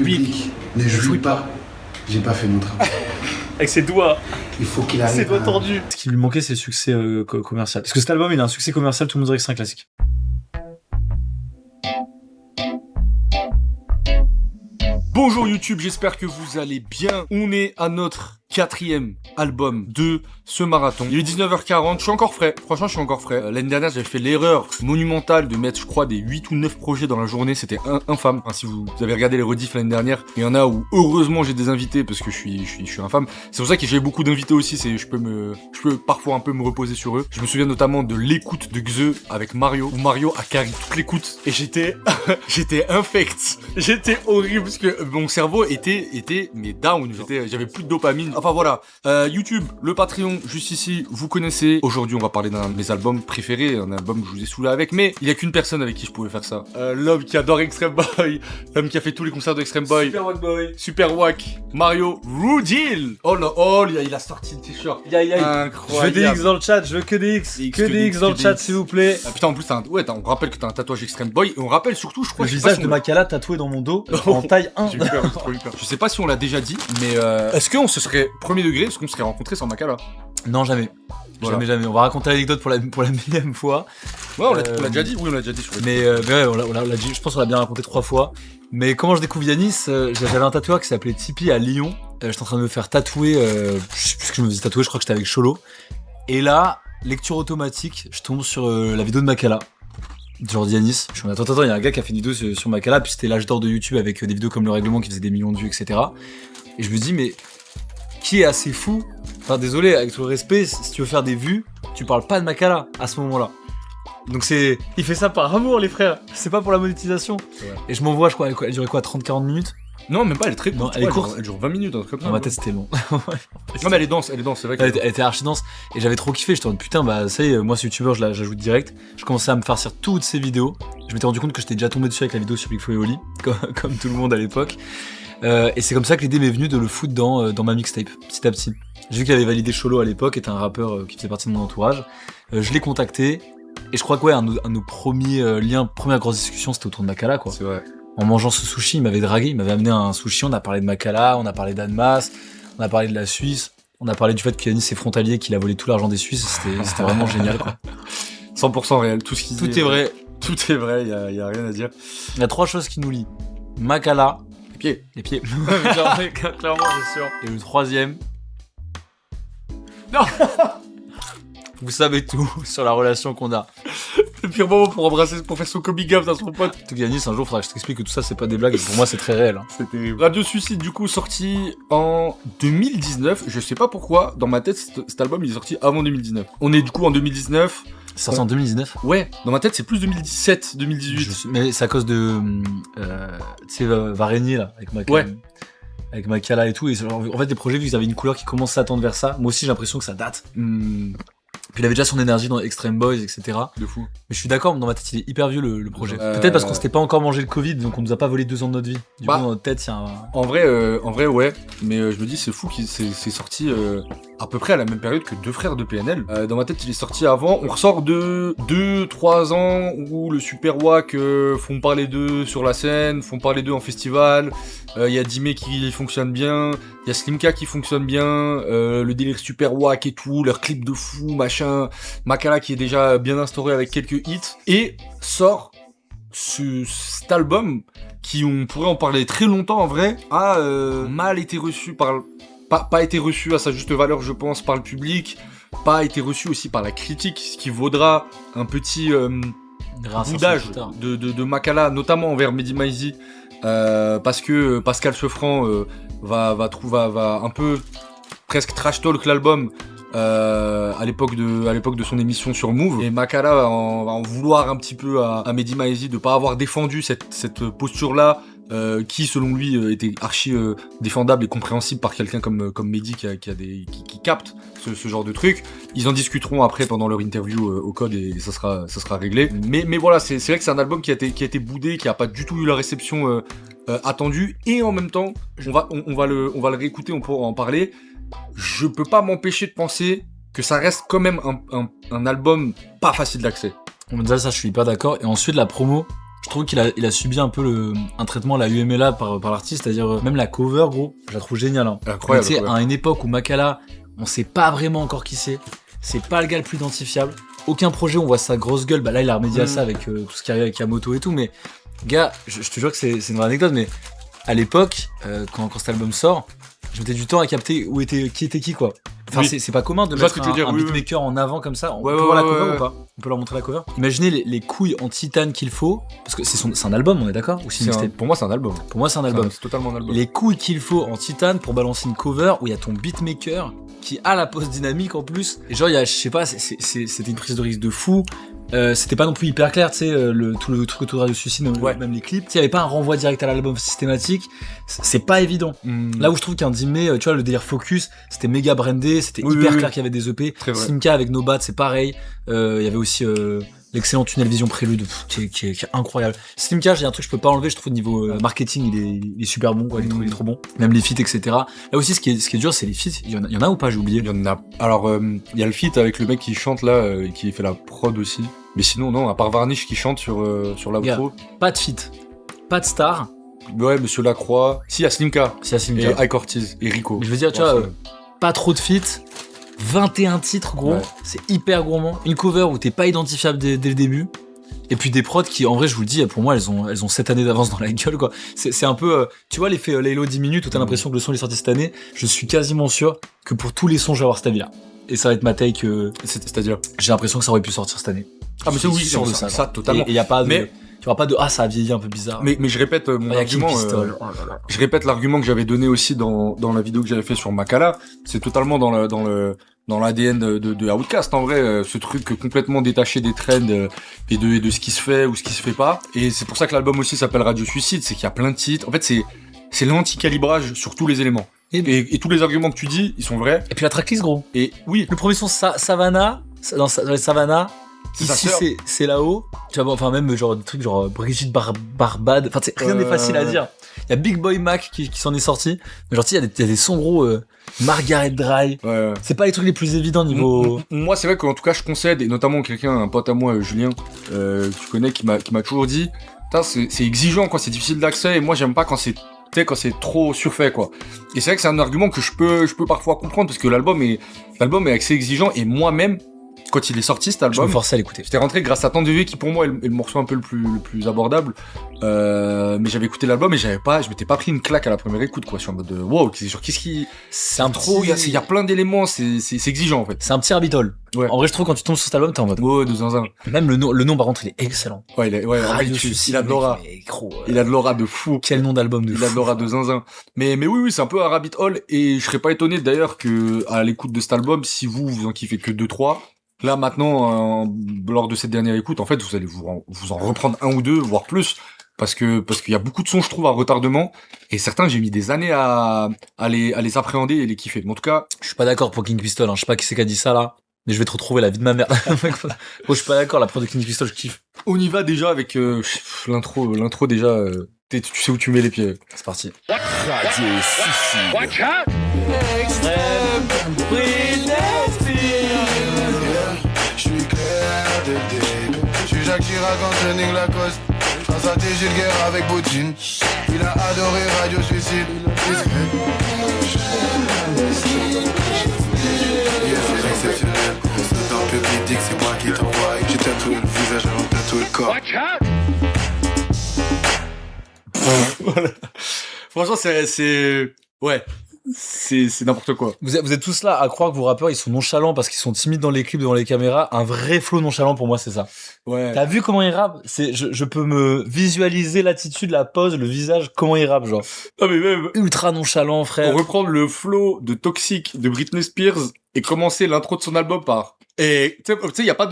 public ne jouit pas, j'ai pas fait mon travail. Avec ses doigts. Il faut qu'il arrive. Ses doigts tordus. Ce qui lui manquait, c'est le succès commercial. Parce que cet album, il a un succès commercial, tout le monde dirait que c'est un classique. Bonjour YouTube, j'espère que vous allez bien. On est à notre 4e album de ce marathon. Il est 19h40, je suis encore frais. Franchement, je suis encore frais. L'année dernière, j'avais fait l'erreur monumentale de mettre, je crois, des 8 ou 9 projets dans la journée. C'était infâme. Enfin, si vous avez regardé les rediffs l'année dernière, il y en a où, heureusement, j'ai des invités parce que je suis infâme. C'est pour ça que j'ai beaucoup d'invités aussi. Je peux parfois un peu me reposer sur eux. Je me souviens notamment de l'écoute de Xe avec Mario, où Mario a carré toute l'écoute. Et j'étais infect. J'étais horrible parce que mon cerveau était mais down. J'avais plus de dopamine. Enfin voilà, YouTube, le Patreon, juste ici, vous connaissez. Aujourd'hui, on va parler d'un de mes albums préférés, un album que je vous ai saoulé avec, mais il y a qu'une personne avec qui je pouvais faire ça. L'homme qui adore Extreme Boy, l'homme qui a fait tous les concerts de Extreme Boy. Super Wack Boy. Super Wack, Mario Rudil. Oh là, il a sorti le t-shirt. Incroyable. Je veux des X dans le chat, je veux que des X. Que des X dans le chat, s'il vous plaît. Ah, putain, en plus, on rappelle que t'as un tatouage Extreme Boy, et on rappelle surtout, je crois, Le visage de Makala tatoué dans mon dos, en taille 1. J'ai eu peur, j'ai trop eu peur. Je sais pas si on l'a déjà dit, mais est-ce qu'on se serait premier degré, est-ce qu'on se serait rencontrés sans Makala? Non, jamais. Voilà. Jamais. On va raconter l'anecdote pour la millième fois. Ouais, on l'a déjà dit. Oui, on l'a déjà dit sur mais ouais, on l'a dit. Je pense qu'on l'a bien raconté 3 fois. Mais comment je découvre Yanis, j'avais un tatoueur qui s'appelait Tipeee à Lyon. J'étais en train de me faire tatouer. Je sais plus ce que je me faisais tatouer. Je crois que j'étais avec Cholo. Et là, lecture automatique, je tombe sur la vidéo de Makala. Genre Yanis. Je me dis attends, il y a un gars qui a fait une vidéo sur Makala. Puis c'était l'âge d'or de YouTube avec des vidéos comme Le Règlement qui faisait des millions de vues, etc. Et je me dis mais qui est assez fou. Enfin, désolé, avec tout le respect, si tu veux faire des vues, tu parles pas de Makala à ce moment-là. Donc il fait ça par amour, les frères. C'est pas pour la monétisation. Et je m'envoie, je crois, elle durait quoi, 30-40 minutes? Non, même pas, elle est très courte. Non, elle est courte. Elle dure 20 minutes, un truc comme ça. Dans ma tête, c'était long. Non, mais elle est dense, c'est vrai elle était archi dense. Et j'avais trop kiffé. J'étais en mode putain, bah, ça y est, moi, ce youtubeur, j'ajoute direct. Je commençais à me farcir toutes ses vidéos. Je m'étais rendu compte que j'étais déjà tombé dessus avec la vidéo sur Big Flo et Oli, comme tout le monde à l'époque. Et c'est comme ça que l'idée m'est venue de le foutre dans ma mixtape, petit à petit. J'ai vu qu'il avait validé Cholo à l'époque, était un rappeur qui faisait partie de mon entourage. Je l'ai contacté, et je crois que ouais, un de nos premiers liens, première grosse discussion, c'était autour de Makala, quoi. C'est vrai. En mangeant ce sushi, il m'avait dragué, il m'avait amené un sushi, on a parlé de Makala, on a parlé d'Annemasse, on a parlé de la Suisse, on a parlé du fait qu'Yanis est frontalier, qu'il a volé tout l'argent des Suisses, c'était vraiment génial, quoi. 100% réel, tout ce qu'il dit. Tout est vrai. Tout est vrai, y a rien à dire. Il y a 3 choses qui nous lient. Makala. Les pieds. Clairement, c'est sûr. Et le 3e. Non. Vous savez tout sur la relation qu'on a. Le pire moment pour faire son coming out à son pote. Tout Yanis, un jour, faudra que je t'explique que tout ça, c'est pas des blagues. Pour moi, c'est très réel. Hein. C'est terrible. Radio Suicide, du coup, sorti en 2019. Je sais pas pourquoi, dans ma tête, cet album, il est sorti avant 2019. On est du coup en 2019. C'est sorti en 2019 ? Ouais, dans ma tête, c'est plus 2017, 2018. Mais c'est à cause de. Tu sais, Varigny, là, avec Makala. Ouais. Avec Makala et tout. Et en fait, les projets, vu qu'ils avaient une couleur qui commençait à tendre vers ça, moi aussi, j'ai l'impression que ça date. Puis il avait déjà son énergie dans Extreme Boys, etc. De fou. Mais je suis d'accord, dans ma tête, il est hyper vieux le projet. Peut-être parce qu'on s'était pas encore mangé le Covid, donc on nous a pas volé 2 ans de notre vie. Du coup, dans notre tête, il y a un. En vrai, ouais. Mais je me dis, c'est fou qu'il c'est sorti à peu près à la même période que Deux Frères de PNL. Dans ma tête, il est sorti avant. On ressort de 2-3 ans où le Super Wack font parler d'eux sur la scène, font parler d'eux en festival. Il y a Dime qui fonctionne bien. Il y a Slimka qui fonctionne bien. Le délire Super Wack et tout. Leurs clips de fou, machin. Makala qui est déjà bien instauré avec quelques hits. Et sort cet album qui, on pourrait en parler très longtemps en vrai, a mal été reçu pas été reçu à sa juste valeur, je pense, par le public, pas été reçu aussi par la critique, ce qui vaudra un petit boudage de Makala, notamment envers Mehdi Maizi, parce que Pascal Sefranc va un peu presque trash talk l'album à l'époque de son émission sur Move, et Makala va en vouloir un petit peu à Mehdi Maizi de pas avoir défendu cette posture là qui selon lui était archi défendable et compréhensible par quelqu'un comme Mehdi qui capte ce genre de truc. Ils en discuteront après pendant leur interview au Code et ça sera réglé. Mais voilà, c'est vrai que c'est un album qui a été boudé, qui a pas du tout eu la réception attendue, et en même temps on va le réécouter, on pourra en parler. Je peux pas m'empêcher de penser que ça reste quand même un album pas facile d'accès. On me dit ça, je suis pas d'accord. Et ensuite la promo, Je trouve qu'il a subi un peu un traitement à la UMLA par l'artiste, c'est-à-dire même la cover, gros, je la trouve géniale. Hein. Incroyable. Tu sais, à une époque où Makala, on sait pas vraiment encore qui c'est pas le gars le plus identifiable. Aucun projet, on voit sa grosse gueule, bah là il a remédié à ça avec tout ce qui arrive avec Yamoto et tout, mais gars, je te jure que c'est une vraie anecdote, mais à l'époque, quand cet album sort, je mettais du temps à capter qui était qui, quoi. Enfin, Oui. c'est pas commun de Je vois mettre ce que tu veux dire, un oui, beatmaker en avant comme ça. On Ouais, peut ouais, voir la ouais, cover ouais. ou pas? On peut leur montrer la cover. Imaginez les couilles en titane qu'il faut, parce que c'est un album, on est d'accord? Ou c'est une mixtape? Pour moi, c'est un album. Pour moi, c'est un album. C'est totalement un album. Les couilles qu'il faut en titane pour balancer une cover où il y a ton beatmaker qui a la pose dynamique en plus. Et genre, il y a, je sais pas, c'était une prise de risque de fou. C'était pas non plus hyper clair, tu sais, tout le truc autour de suicide, même les clips. Il y avait pas un renvoi direct à l'album systématique. C'est pas évident. Là où je trouve qu'un Dimé, tu vois, le délire Focus, c'était méga brandé, c'était hyper clair qu'il y avait des EP. Simca avec No Bad, c'est pareil. Il y avait aussi l'excellent Tunnel Vision Prélude, qui est incroyable. Simca, j'ai un truc que je peux pas enlever, je trouve, au niveau marketing, il est super bon, quoi, il est trop bon. Même les feats, etc. Là aussi, ce qui est dur, c'est les feats. Il y en a ou pas, j'ai oublié. Il y en a. Alors, il y a le feat avec le mec qui chante là, qui fait la prod aussi. Mais sinon, non, à part Varnish qui chante sur l'outro. Pas de feat, pas de star. Ouais, Monsieur Lacroix. Si, à Slimka. Slimka. Et Ike Ortiz. Et Rico. Mais je veux dire, tu vois, pas trop de feat. 21 titres, gros. Ouais. C'est hyper gourmand. Une cover où t'es pas identifiable dès le début. Et puis des prods qui, en vrai, je vous le dis, pour moi, elles ont 7 années d'avance dans la gueule, quoi. C'est un peu, tu vois, l'effet Laylo 10 minutes où t'as l'impression que le son est sorti cette année. Je suis quasiment sûr que pour tous les sons, je vais avoir cet avis-là. Et ça va être ma take. C'est-à-dire j'ai l'impression que ça aurait pu sortir cette année. Ah, mais c'est oui, sûr de ça, totalement. Et y a pas de, mais tu vois pas de, ça a vieilli un peu bizarre. Mais je répète mon argument. Je répète l'argument que j'avais donné aussi dans la vidéo que j'avais fait sur Makala. C'est totalement dans l'ADN de Outkast, en vrai, ce truc complètement détaché des trends et de ce qui se fait ou ce qui se fait pas. Et c'est pour ça que l'album aussi s'appelle Radio Suicide, c'est qu'il y a plein de titres. En fait, c'est l'anti-calibrage sur tous les éléments. Et tous les arguments que tu dis, ils sont vrais. Et puis la tracklist, gros. Et oui. Le premier son, Savannah, dans les Savannah. Ici, c'est là-haut. Tu vois, enfin, même, genre, des trucs genre Brigitte Barbade. Enfin, rien n'est facile à dire. Il y a Big Boy Mac qui s'en est sorti. Mais genre, il y a des sons gros, Margaret Dry. Ouais. C'est pas les trucs les plus évidents niveau. Moi, c'est vrai qu'en tout cas, je concède, et notamment un pote à moi, Julien, que tu connais, qui m'a toujours dit, c'est exigeant, quoi, c'est difficile d'accès, et moi, j'aime pas quand c'est trop surfait, quoi. Et c'est vrai que c'est un argument que je peux parfois comprendre, parce que l'album est assez exigeant, et moi-même, quand il est sorti, cet album, je me forçais à l'écouter. J'étais rentré grâce à Tant de Vie, qui pour moi est le morceau un peu le plus abordable. Mais j'avais écouté l'album et je m'étais pas pris une claque à la première écoute, quoi. Je suis en mode wow, qu'est-ce qui, c'est un trop, il y a plein d'éléments, c'est exigeant, en fait. C'est un petit rabbit hole. Ouais. En vrai, je trouve quand tu tombes sur cet album, t'es en mode. Oh, de zinzin. Même le nom, par contre, il est excellent. Ouais, il a de l'aura. Il a de l'aura de fou. Quel nom d'album de fou. Il a de l'aura de zinzin. Mais oui, c'est un peu un rabbit hole, et je serais pas étonné d'ailleurs que, à l'écoute de cet album, si vous en kiffez que 2-3, là, maintenant, lors de cette dernière écoute, en fait, vous allez vous en reprendre un ou deux, voire plus, parce qu'il y a beaucoup de sons, je trouve, à retardement, et certains, j'ai mis des années à les appréhender et les kiffer. Mais en tout cas, je suis pas d'accord pour King Pistol, hein. Je sais pas qui c'est qui a dit ça, là, mais je vais te retrouver la vie de ma mère. Je suis pas d'accord, la prod de King Pistol, je kiffe. On y va déjà avec l'intro déjà, tu sais où tu mets les pieds. C'est parti. Radio Suicide. Watch out! J'suis clair de début. J'suis Jacques Chirac, Anthony Lacoste. Face à tes Gilles Guerre avec Poutine. Il a adoré Radio Suicide. C'est exceptionnel. Dans le public dit que c'est moi qui t'envoie. J'ai tatoué le visage avant de tatouer le corps. Watch out! Voilà. Franchement, c'est n'importe quoi. Vous êtes tous là à croire que vos rappeurs ils sont nonchalants parce qu'ils sont timides dans les clips, devant les caméras. Un vrai flow nonchalant pour moi, c'est ça. Ouais. T'as vu comment il rappe? Je peux me visualiser l'attitude, la pose, le visage, comment il rappe, genre. Ah, mais même, Ultra nonchalant, frère. on reprend le flow de Toxic de Britney Spears et commencer l'intro de son album par. Et tu sais, y a pas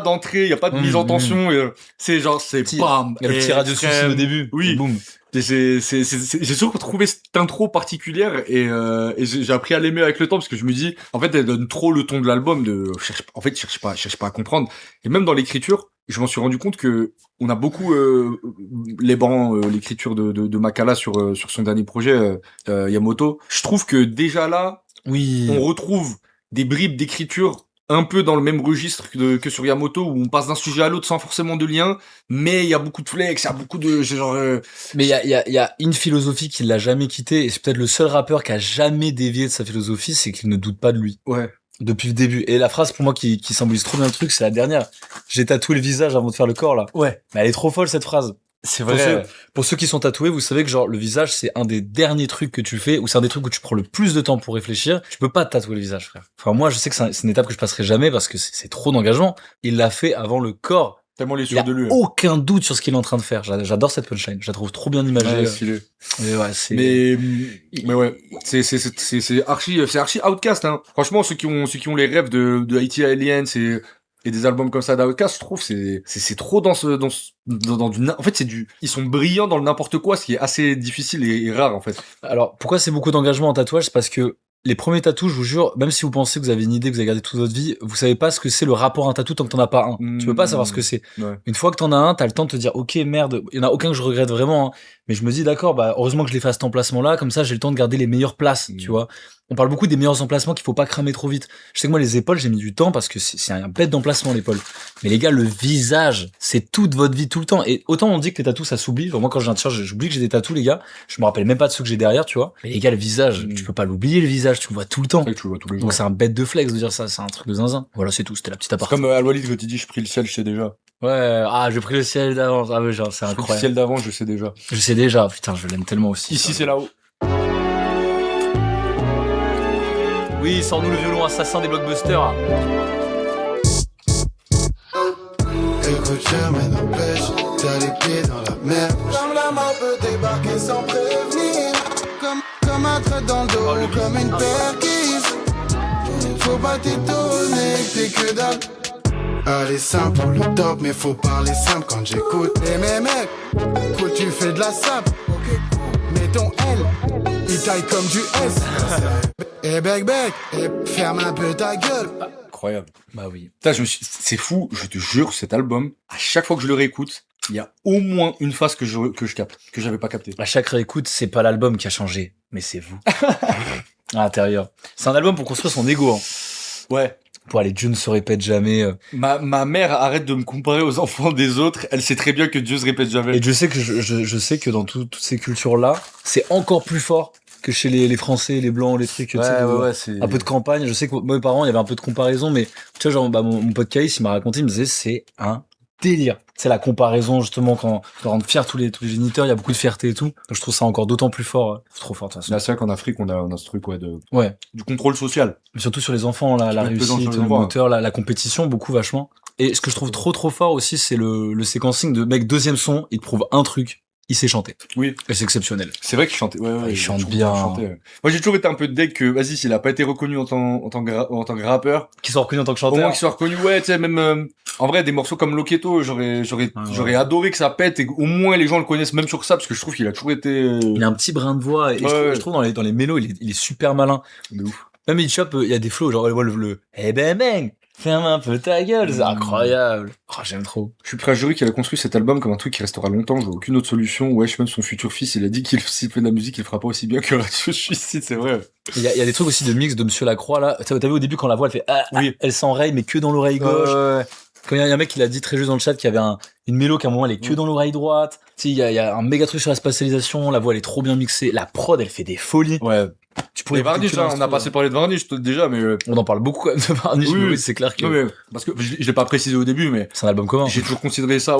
d'entrée, y a pas de mise en tension. C'est genre, c'est bam. Il y a le petit radio suicide au début. Oui. Et boum. J'ai toujours trouvé cette intro particulière et j'ai appris à l'aimer avec le temps parce que je me dis, en fait, elle donne trop le ton de l'album cherche pas à comprendre. Et même dans l'écriture, je m'en suis rendu compte que on a beaucoup l'écriture de Makala sur son dernier projet Yamoto. Je trouve que déjà là, Oui. on retrouve des bribes d'écriture un peu dans le même registre que sur Yamoto, où on passe d'un sujet à l'autre sans forcément de lien, mais il y a beaucoup de flex, il y a beaucoup de genre. Mais il y a une philosophie qui l'a jamais quitté, et c'est peut-être le seul rappeur qui a jamais dévié de sa philosophie, c'est qu'il ne doute pas de lui. Ouais. Depuis le début. Et la phrase pour moi qui symbolise trop bien le truc, c'est la dernière. J'ai tatoué le visage avant de faire le corps là. Ouais. Mais elle est trop folle cette phrase. C'est Pour ceux qui sont tatoués, vous savez que genre le visage c'est un des derniers trucs que tu fais, ou c'est un des trucs où tu prends le plus de temps pour réfléchir. Tu peux pas te tatouer le visage, frère. Enfin moi je sais que c'est une étape que je passerai jamais parce que c'est trop d'engagement. Il l'a fait avant le corps. Tellement les Il y a sûr de lui. aucun doute sur ce qu'il est en train de faire. J'adore cette punchline. Je la trouve trop bien imagée. Ouais, stylé. Mais ouais, c'est. Mais ouais, c'est archi Outcast, hein. Franchement, ceux qui ont les rêves de Haiti Aliens et des albums comme ça d'Outkast, je trouve c'est trop dans en fait ils sont brillants dans le n'importe quoi, ce qui est assez difficile et rare en fait. Alors pourquoi c'est beaucoup d'engagement en tatouage? C'est parce que les premiers tatous, je vous jure, même si vous pensez que vous avez une idée, que vous avez gardé toute votre vie, vous savez pas ce que c'est le rapport à un tatou tant que t'en as pas un. Tu peux pas savoir ce que c'est. Ouais. Une fois que t'en as un, t'as le temps de te dire, ok, merde, il y en a aucun que je regrette vraiment, hein. Mais je me dis, d'accord, bah, heureusement que je l'ai fait à cet emplacement-là, comme ça, j'ai le temps de garder les meilleures places, tu vois. On parle beaucoup des meilleurs emplacements qu'il faut pas cramer trop vite. Je sais que moi, les épaules, j'ai mis du temps parce que c'est un bête d'emplacement, l'épaule. Mais les gars, le visage, c'est toute votre vie, tout le temps. Et autant on dit que les tatous, ça s'oublie. Genre, moi, quand j'ai un t-shirt, j'oublie que j'ai des tatous, les gars. Je me rappelle même pas de ceux que j'ai derrière, tu vois. Mais les gars, le visage, tu peux pas l'oublier, le visage, tu le vois tout le temps. Ouais, tu le vois tous les jours. Donc c'est un bête de flex de dire ça, c'est un truc de zinzin. Voilà, c'est tout, c'était la petite aparté. Comme Al-Walid que tu dis, je pris le ciel, je sais déjà. Ouais, j'ai pris le ciel d'avance. Ah ouais, genre, c'est Le incroyable. ciel d'avant, je sais déjà. Je sais déjà, putain, je l'aime tellement aussi. Ici, c'est là-haut. Oui, sors-nous le violon assassin des blockbusters. Écoute, je mène en pêche, t'as les pieds dans la mer. Comme la mort peut débarquer sans prévenir. Comme un trait dans le dos, comme une perquise. Faut pas t'étonner, t'es que dalle. Allez, simple pour le top, mais faut parler simple quand j'écoute. Et mes mecs, écoute, tu fais de la sape. Ok, mets ton L, il taille comme du S. Et bec, et ferme un peu ta gueule. Incroyable. Bah oui. Putain, c'est fou, je te jure, cet album, à chaque fois que je le réécoute, il y a au moins une phase que je capte, que j'avais pas capté. À chaque réécoute, c'est pas l'album qui a changé, mais c'est vous. À l'intérieur. C'est un album pour construire son ego, hein. Ouais. Pour aller, Dieu ne se répète jamais. Ma mère arrête de me comparer aux enfants des autres. Elle sait très bien que Dieu se répète jamais. Et je sais que je sais que dans toutes ces cultures-là, c'est encore plus fort que chez les Français, les Blancs, les trucs, tu sais, c'est un peu de campagne. Je sais que moi, mes parents, il y avait un peu de comparaison, mais tu vois, genre, bah, mon pote Caïs, il m'a raconté, il me disait, c'est un délire. C'est la comparaison, justement, quand on rend fiers tous les géniteurs, il y a beaucoup de fierté et tout. Donc, je trouve ça encore d'autant plus fort. Trop fort, de toute façon. Là, c'est vrai qu'en Afrique, on a ce truc, Ouais. du contrôle social. Mais surtout sur les enfants, la mets pesant réussite, sur les le enfants, moteur, la compétition, beaucoup, vachement. Et ce que je trouve trop fort aussi, c'est le séquencing de mec, deuxième son, il te prouve un truc. Il sait chanter. Oui. Et c'est exceptionnel. C'est vrai qu'il chantait. Ouais, il chante bien. Moi, j'ai toujours été un peu deg que, vas-y, s'il a pas été reconnu en tant que rappeur. Qu'il soit reconnu en tant que Au chanteur. moins qu'il soit reconnu, ouais, tu sais, même, en vrai, des morceaux comme Loketo, j'aurais adoré que ça pète et qu'au moins les gens le connaissent même sur ça, parce que je trouve qu'il a toujours été, Il a un petit brin de voix, et je trouve dans les mélos, il est super malin. De ouf. Même il chope, il y a des flows, genre, eh ben, mec, ferme un peu ta gueule, c'est incroyable. Oh, j'aime trop. Je suis prêt à jurer qu'il a construit cet album comme un truc qui restera longtemps, j'ai aucune autre solution. Wesh, même son futur fils, il a dit s'il fait de la musique, il le fera pas aussi bien que Radio Suicide, c'est vrai. Il y a des trucs aussi de mix de Monsieur Lacroix, là. T'as vu au début quand la voix, elle fait, oui. Elle s'enraye, mais que dans l'oreille gauche. Quand il y a un mec qui l'a dit très juste dans le chat qu'il y avait une mélo qu'à un moment elle est que dans l'oreille droite. Tu sais, il y a un méga truc sur la spatialisation, la voix elle est trop bien mixée, la prod elle fait des folies. Ouais. Tu pourrais Varnish, on a passé parler de Varnish déjà, mais on en parle beaucoup quand même de Varnish, oui, mais oui, c'est clair que. Non, mais, parce que je l'ai pas précisé au début, mais. C'est un album commun. J'ai toujours considéré ça,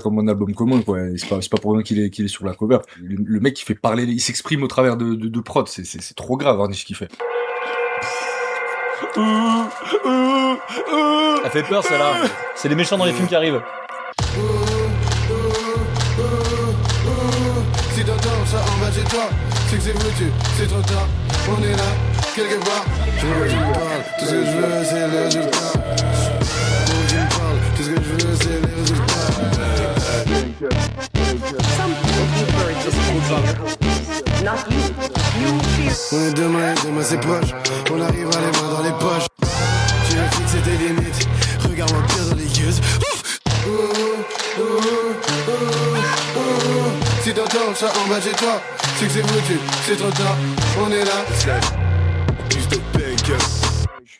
comme un album commun, quoi. Et c'est pas pour rien qu'il est sur la cover. Le mec qui fait parler, il s'exprime au travers de prod, c'est trop grave, Varnish, ce qu'il fait. Elle fait peur, celle-là. C'est les méchants dans les films qui arrivent. Si t'entends ça en bas chez toi, c'est que c'est foutu, c'est trop tard. On est là, quelque part. Je veux que tu me parles, tout ce que je veux c'est le résultat. Faut que tu me parles, tout ce que je veux c'est les résultats. On est demain c'est poche. On arrivera les mains dans les poches. Tu as fixé tes limites, regarde-moi bien dans les yeux. Si t'entends ça en bas chez toi, c'est que c'est foutu, c'est trop tard, on est là.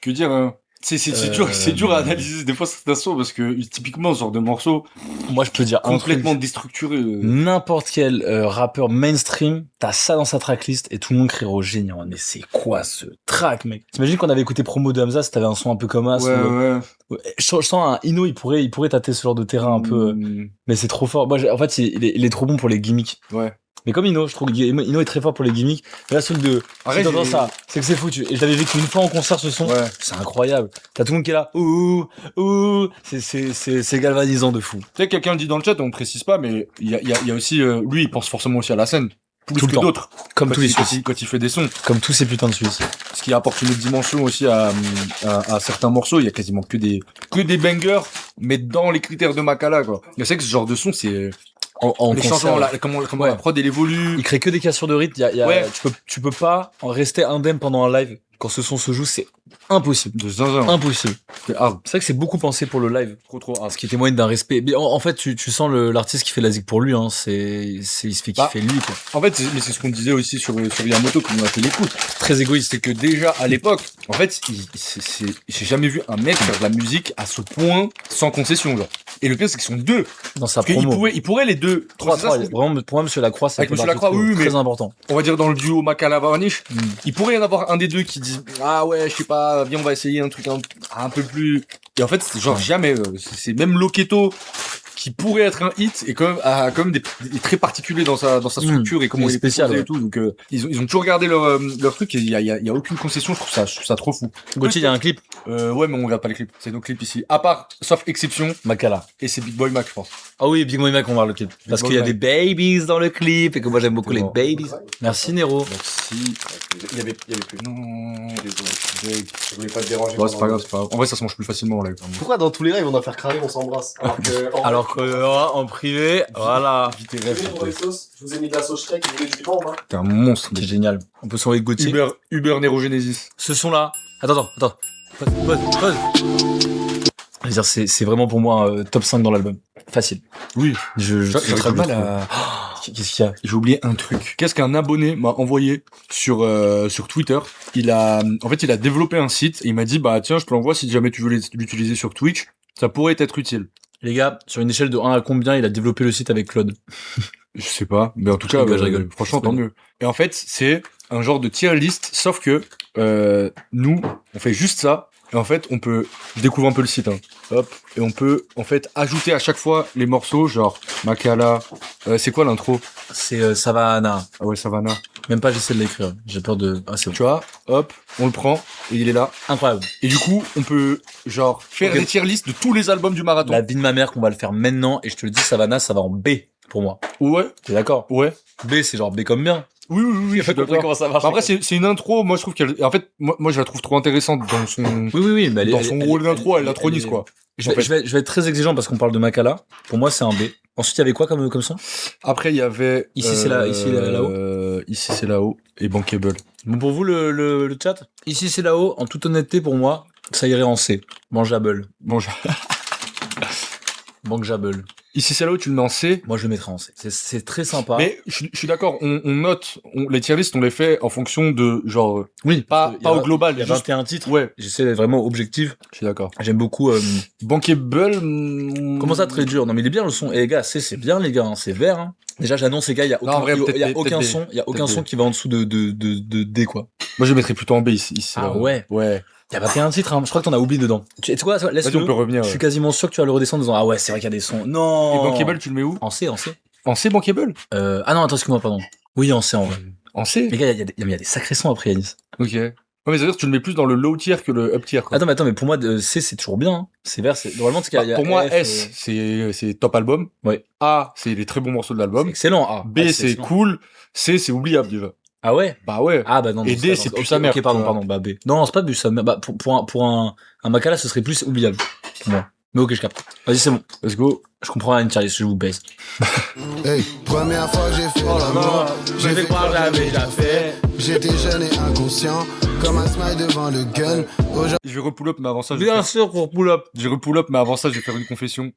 Que dire, hein. C'est dur à analyser des fois certains sons parce que typiquement ce genre de morceau Moi, je peux dire un truc. complètement déstructuré. N'importe quel rappeur mainstream, t'as ça dans sa tracklist et tout le monde criera au génie. Mais c'est quoi ce track, mec? T'imagines qu'on avait écouté Promo de Hamza, si t'avais un son un peu comme As. Ouais. Je sens un Ino, il pourrait tâter ce genre de terrain un peu. Mais c'est trop fort. Moi, en fait, il est trop bon pour les gimmicks. Ouais. Mais comme Ino, je trouve que Ino est très fort pour les gimmicks. Mais là, celui de, Arrête, si t'entends j'ai- ça, c'est que c'est foutu. Et je l'avais vécu une fois en concert, ce son. Ouais. C'est incroyable. T'as tout le monde qui est là. Ouh. C'est galvanisant de fou. Tu sais, quelqu'un le dit dans le chat, on précise pas, mais il y a aussi, lui, il pense forcément aussi à la scène. Plus Tout le que temps. d'autres. Comme Quand tous les il- quand Suisses. il- Quand il fait des sons. Comme tous ces putains de Suisses. Ce qui apporte une autre dimension aussi à certains morceaux. Il y a quasiment que des bangers, mais dans les critères de Makala, quoi. Je sais que ce genre de son, c'est, En les concert, changements, comment Ouais. la prod, elle évolue. il crée que des cassures de rythme. Ouais. Tu peux pas en rester indemne pendant un live. Quand ce son se joue, c'est impossible. De zinzin. Impossible. C'est hard. C'est vrai que c'est beaucoup pensé pour le live. Trop hard. Ce qui témoigne d'un respect. Mais en fait, tu sens l'artiste qui fait la zik pour lui, hein. Il se fait kiffer lui, quoi. En fait, mais c'est ce qu'on disait aussi sur Yamoto quand on a fait l'écoute. Très égoïste. C'est que déjà, à l'époque, en fait, j'ai jamais vu un mec faire de la musique à ce point sans concession, genre. Et le pire, c'est qu'ils sont deux. Dans sa Parce qu'ils promo. pourraient les deux. Trois, C'est ça, c'est- vraiment, pour moi, Monsieur Lacroix, c'est Avec Monsieur Lacroix, oui, mais- très important. on va dire dans le duo Makala-Varnish, Mm. il pourrait y en avoir un des deux qui dit ah ouais, je sais pas, viens on va essayer un truc un peu plus. Et en fait, c'est genre Ouais. jamais. C'est même Loketo qui pourrait être un hit et a quand même des très particulier dans sa structure et comment Il est il est spécial, composé ouais. et tout. Donc ils ont toujours gardé leur truc et il y a aucune concession. Je trouve ça trop fou. Gauthier, il y a un clip. Ouais, mais on regarde pas les clips. C'est nos clips ici. À part, sauf exception, Makala. et c'est Big Boy Mac, je pense. Ah oui, Big Boy Mac, on va voir le clip. Parce Boy qu'il y a Mac. des babies dans le clip et que moi j'aime beaucoup les Bon. babies. Merci Nero. Merci. Il y avait plus. Non, Désolé. Je voulais pas te déranger. bon, c'est pas grave, c'est pas grave. En vrai, ça se mange plus facilement en live. Pourquoi dans tous les lives on doit faire cramer, on s'embrasse? Alors que en privé, voilà. Vite tes vous voulez rêves. pour les sauces, je vous ai mis de la sauce Shrek, vous voulez du pain ou pas? T'es un monstre. C'est génial. On peut s'envoyer Gauthier. Uber Neurogenesis. Ce son là. Attends. Pause. Je veux dire, c'est vraiment pour moi top 5 dans l'album. Facile. Oui. Je J'ai suis très très mal mal à... Qu'est-ce qu'il y a? J'ai oublié un truc. Qu'est-ce qu'un abonné m'a envoyé sur Twitter? En fait, il a développé un site et il m'a dit, bah, tiens, je te l'envoie si jamais tu veux l'utiliser sur Twitch. Ça pourrait être utile. Les gars, sur une échelle de 1 à combien il a développé le site avec Claude? Je sais pas, mais en tout cas, Je rigole. franchement, tant mieux. Et en fait, c'est un genre de tier list, sauf que nous, on fait juste ça. Et en fait, on peut découvrir un peu le site, hein. Hop, et on peut en fait ajouter à chaque fois les morceaux, genre Makala. C'est quoi l'intro? C'est Savannah. Ah ouais, Savannah. Même pas j'essaie de l'écrire. J'ai peur de... Ah c'est bon. Tu vois, hop, on le prend et il est là. Incroyable. Et du coup, on peut genre faire Ok. des tier list de tous les albums du marathon. La vie de ma mère qu'on va le faire maintenant et je te le dis Savannah ça va en B pour moi. Ouais, T'es d'accord? ouais. B c'est genre B comme bien. Oui, je suis d'accord. comment ça marche. Après, c'est une intro. Moi, je trouve qu'elle, en fait, moi, je la trouve trop intéressante dans son, Oui, mais dans son rôle d'intro, elle l'intronise, quoi. Je vais être très exigeant parce qu'on parle de Makala. Pour moi, c'est un B. Ensuite, il y avait quoi comme son? Après, il y avait... Ici, c'est là-haut. Ici, c'est là-haut. Et Bankable. Bon, pour vous, le chat? Ici, c'est là-haut. En toute honnêteté, pour moi, ça irait en C. Mangeable. Bon, Mangeable. ici, c'est là-haut, tu le mets en C. Moi, je le mettrais en C. C'est très sympa. Mais je suis d'accord, on note, les tier lists, on les fait en fonction de, genre, oui, pas au global. Il y a juste- 21 titres. Ouais, J'essaie d'être vraiment objectif. je suis d'accord. J'aime beaucoup... Bankable... Comment ça, très dur? Non, mais il est bien le son. Et les gars, c'est bien, les gars. Hein. C'est vert. Hein. Déjà, j'annonce, les gars, il y a Non, en vrai, aucun, il y a peut-être aucun B. son, il y a aucun Peut-être son B. qui va en dessous de D, quoi. Moi, je le mettrais plutôt en B ici. Ah là-haut. ouais. Ouais. Il y a 21 titres, hein. Je crois que t'en as oublié dedans. Tu sais quoi? Vas-y, on Laisse-le. peut revenir. Je suis quasiment sûr que tu vas le redescendre en disant, ah ouais, c'est vrai qu'il y a des sons. Et Non! Bankable, tu le mets où? En C. En C, Bankable? Ah non, attends, excuse-moi, pardon. Oui, en C, en vrai. En C? Les gars, il y a des sacrés sons après Yanis. Ok. Ouais, mais ça veut dire que tu le mets plus dans le low tier que le up tier, quoi. Attends, mais pour moi, C, c'est toujours bien. Hein. C'est vert, c'est, normalement, c'est qu'il y a Pour moi, F, S, c'est top album. Ouais. A, c'est les très bons morceaux de c'est l'album. excellent. A. B, Ah, c'est excellent. cool. C, c'est oubliable, déjà. Ah ouais? Bah ouais. Ah bah non. Et non, D, attends, c'est plus ok, sa mère, Ok, pardon, tu vois. bah B. Non, c'est pas plus sa mère. Bah, pour un Makala, ce serait plus oubliable. Pour moi. Mais ok, je capte. Vas-y, c'est bon. Let's go. Je comprends rien, Charlie, je vous baise. Hey, première fois que j'ai fait l'amour, j'ai fait croire que j'avais déjà fait. J'étais jeune et inconscient, comme un smile devant le gun. Je vais repull up, mais avant ça, Bien sûr, pour pull up. j'ai repull up, mais avant ça, je vais faire une confession.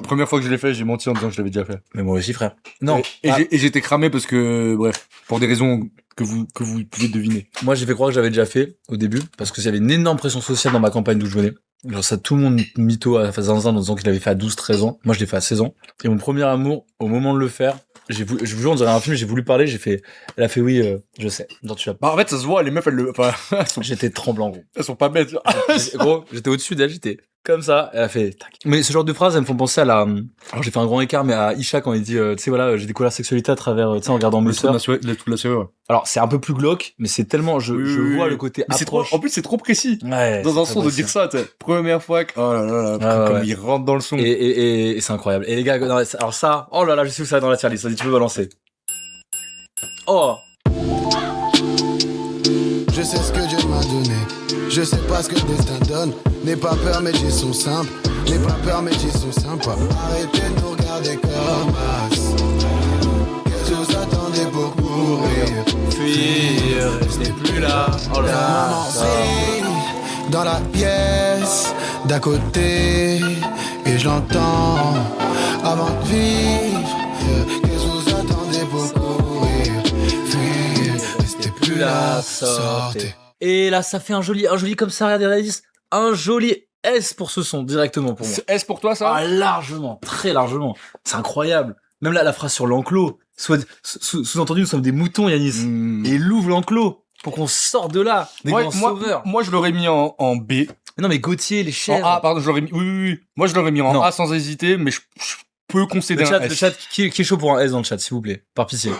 Première fois que je l'ai fait, j'ai menti en disant que je l'avais déjà fait. Mais moi aussi, frère. Non. Et j'étais cramé parce que, bref, pour des raisons que vous pouvez deviner. Moi, j'ai fait croire que j'avais déjà fait au début, parce que j'avais une énorme pression sociale dans ma campagne d'où je venais. Genre ça, tout le monde mytho à zinzin en disant qu'il avait fait à 12-13 ans. Moi, je l'ai fait à 16 ans. Et mon premier amour, au moment de le faire, je vous jure, on dirait un film, j'ai voulu parler, elle a fait oui, je sais. Genre, tu l'as pas. Bah, en fait, ça se voit, les meufs, J'étais tremblant, gros. elles sont pas bêtes. Gros, j'étais au-dessus d'elle, j'étais comme ça. Elle a fait tac. Mais ce genre de phrases, elles me font penser à alors j'ai fait un grand écart, mais à Isha quand il dit, tu sais, voilà, j'ai découvert la sexualité à travers, tu sais, en regardant mes sœurs. Le truc de la série, ouais. Alors, c'est un peu plus glauque, mais c'est tellement, je vois le côté Mais c'est trop, approche. en plus, c'est trop précis. Ouais. Dans un c'est son très de dire ça, tu sais. Première fois que, oh là là là, comme ouais. il rentre dans le son. Et c'est incroyable. Et les gars, non, alors ça, oh là là, je sais où ça va dans la tier list. Vas-y, tu peux balancer. Oh. Je sais ce que Dieu m'a donné, je sais pas ce que le destin donne. N'aie pas peur, mes Dieux sont simples. N'aie pas peur, mes Dieux sont sympas. Arrêtez de nous regarder comme as. Qu'est-ce que vous attendez pour courir? Fuir, restez plus là. Oh là La là. maman vit dans la pièce d'à côté et je l'entends avant de vivre. Qu'est-ce que vous attendez pour courir? Fuir, restez plus là, sortez. Et là, ça fait un joli comme ça, regardez la liste. Un joli S pour ce son, directement pour moi. C'est S pour toi, ça? Ah, largement, très largement. C'est incroyable. Même là, la phrase sur l'enclos. Sous-entendu, nous sommes des moutons, Yanis. Mm. Et il ouvre l'enclos pour qu'on sorte de là. Des grands sauveurs. moi, je l'aurais mis en B. Mais non, mais Gauthier, les En chèvres. A, pardon, je l'aurais mis, oui. Moi, je l'aurais mis en Non. A sans hésiter, mais je peux concéder un Le S. chat, qui est chaud pour un S dans le chat, s'il vous plaît. Par pitié.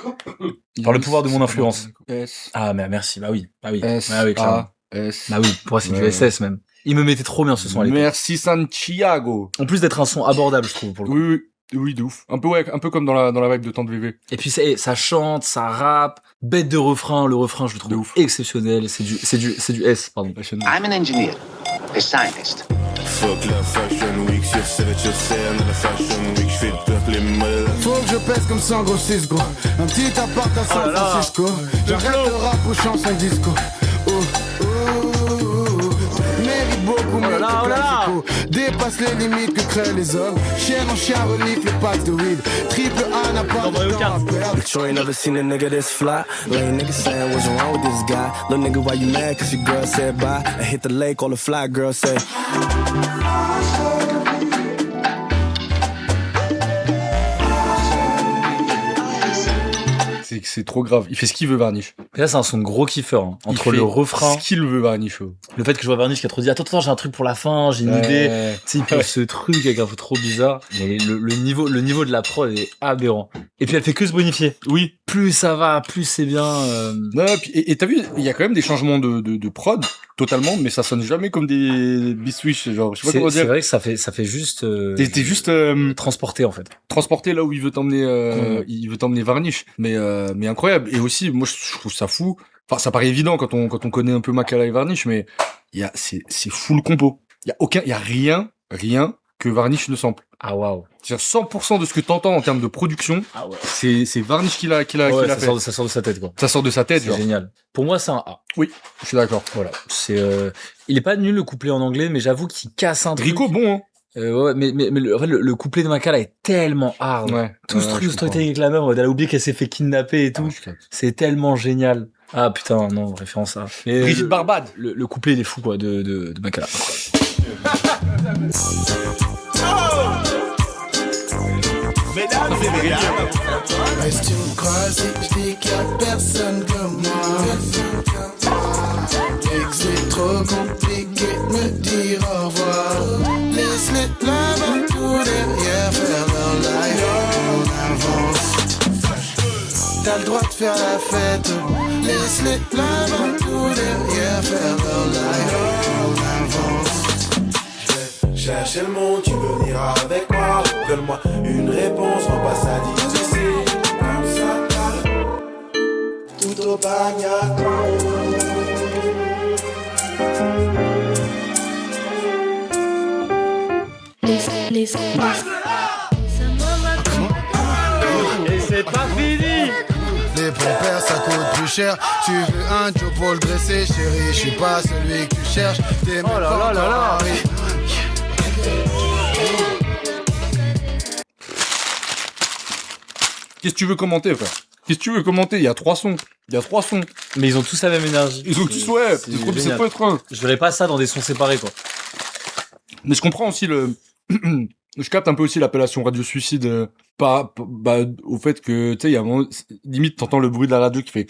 Par le pouvoir de mon influence. S. Ah, mais merci, bah oui. S. Ah oui, clairement. S. Bah oui, pour moi, c'est du Ouais. SS même. Il me mettait trop bien ce son à l'époque. Merci Santiago. En plus d'être un son abordable, je trouve, pour le coup. Oui, de ouf. Un peu, ouais, un peu comme dans la vibe de Temps de VV. Et puis ça chante, ça rappe, bête de refrain. Le refrain, je le De trouve ouf. exceptionnel. C'est du S, pardon. I'm an engineer, a scientist. Fuck la fashion week, sur scène à la fashion week, j'fais le peuple les malades. Faut que je pèse comme 100 gros Cisco. Un petit appart à San Francisco. J'arrête le rap aux chansons disco. Oh, oh, oh, oh. Mérite beaucoup, mieux que classico. Dépasse les limites que créent les hommes. Chien en chien renifle les packs de weed. Triple A n'a pas de temps à perdre. But you ain't never seen a nigga this fly. Lame nigga saying what's wrong with this guy. Little nigga, why you mad? Cause your girl said bye. I hit the lake, all the fly girl say. C'est trop grave. Il fait ce qu'il veut, Varnish. Et là, c'est un son de gros kiffeur. Hein. Entre Il le fait refrain, ce qu'il veut, Varnish. le fait que je vois Varnish qui a trop dit attends, j'ai un truc pour la fin, j'ai une idée. Tu sais, il fait ce truc avec un peu trop bizarre. Mais le niveau de la prod est aberrant. Et puis elle fait que se bonifier. Oui. Plus ça va, plus c'est bien. Non, et t'as vu, il y a quand même des changements de prod, totalement, mais ça sonne jamais comme des biswish, genre, je sais pas comment C'est dire. vrai que ça fait juste T'es juste transporté en fait. transporté là où il veut t'emmener Varnish, mais incroyable. Et aussi, moi je trouve ça fou. Enfin, ça paraît évident quand on connaît un peu Makala et Varnish, mais c'est full compo. Il y a rien que Varnish ne sample. Ah waouh. C'est-à-dire 100% de ce que t'entends en termes de production, Ah ouais. c'est Varnish qui l'a Ouais, fait. ça sort de sa tête quoi. Ça sort de sa tête, C'est genre. génial. Pour moi, c'est un A. Oui, je suis d'accord. Voilà. C'est il est pas nul le couplet en anglais, mais j'avoue qu'il casse un truc. Rico, bon, hein. Ouais, mais en fait, le couplet de Makala est tellement hard. Ouais. Tout ce Ouais, truc, je ce storytelling avec la meuf, elle a oublié qu'elle s'est fait kidnapper et tout. comprends. C'est tellement génial. Ah putain, non, référence à. Mais Brigitte Barbade. le couplet, il est fou quoi, de Makala. Est-ce que tu me crois si je dis qu'il y a personne comme moi? Et que c'est trop compliqué de me dire au revoir. Laisse-les là-bas tout derrière faire leur life. On avance. T'as le droit de faire la fête. Laisse-les là-bas tout derrière faire leur life. On avance. Chercher le monde, tu veux venir avec moi? Donne-moi une réponse, on passe à difficile. Comme ça, tout au bagnac. Et c'est pas fini. Les pompères ça coûte plus cher. Tu veux un Joe pour le dresser, chérie. Je suis pas celui que tu cherches. T'es Oh là là là là. Qu'est-ce que tu veux commenter, frère? Qu'est-ce que tu veux commenter? Il y a 3 sons. Mais ils ont tous la même énergie. Ils ont tous, ouais. C'est C'est trop, c'est génial. trop étrange. Je verrais pas ça dans des sons séparés, quoi. Mais je comprends aussi je capte un peu aussi l'appellation radio suicide, au fait que, tu sais, il y a un moment, limite, t'entends le bruit de la radio qui fait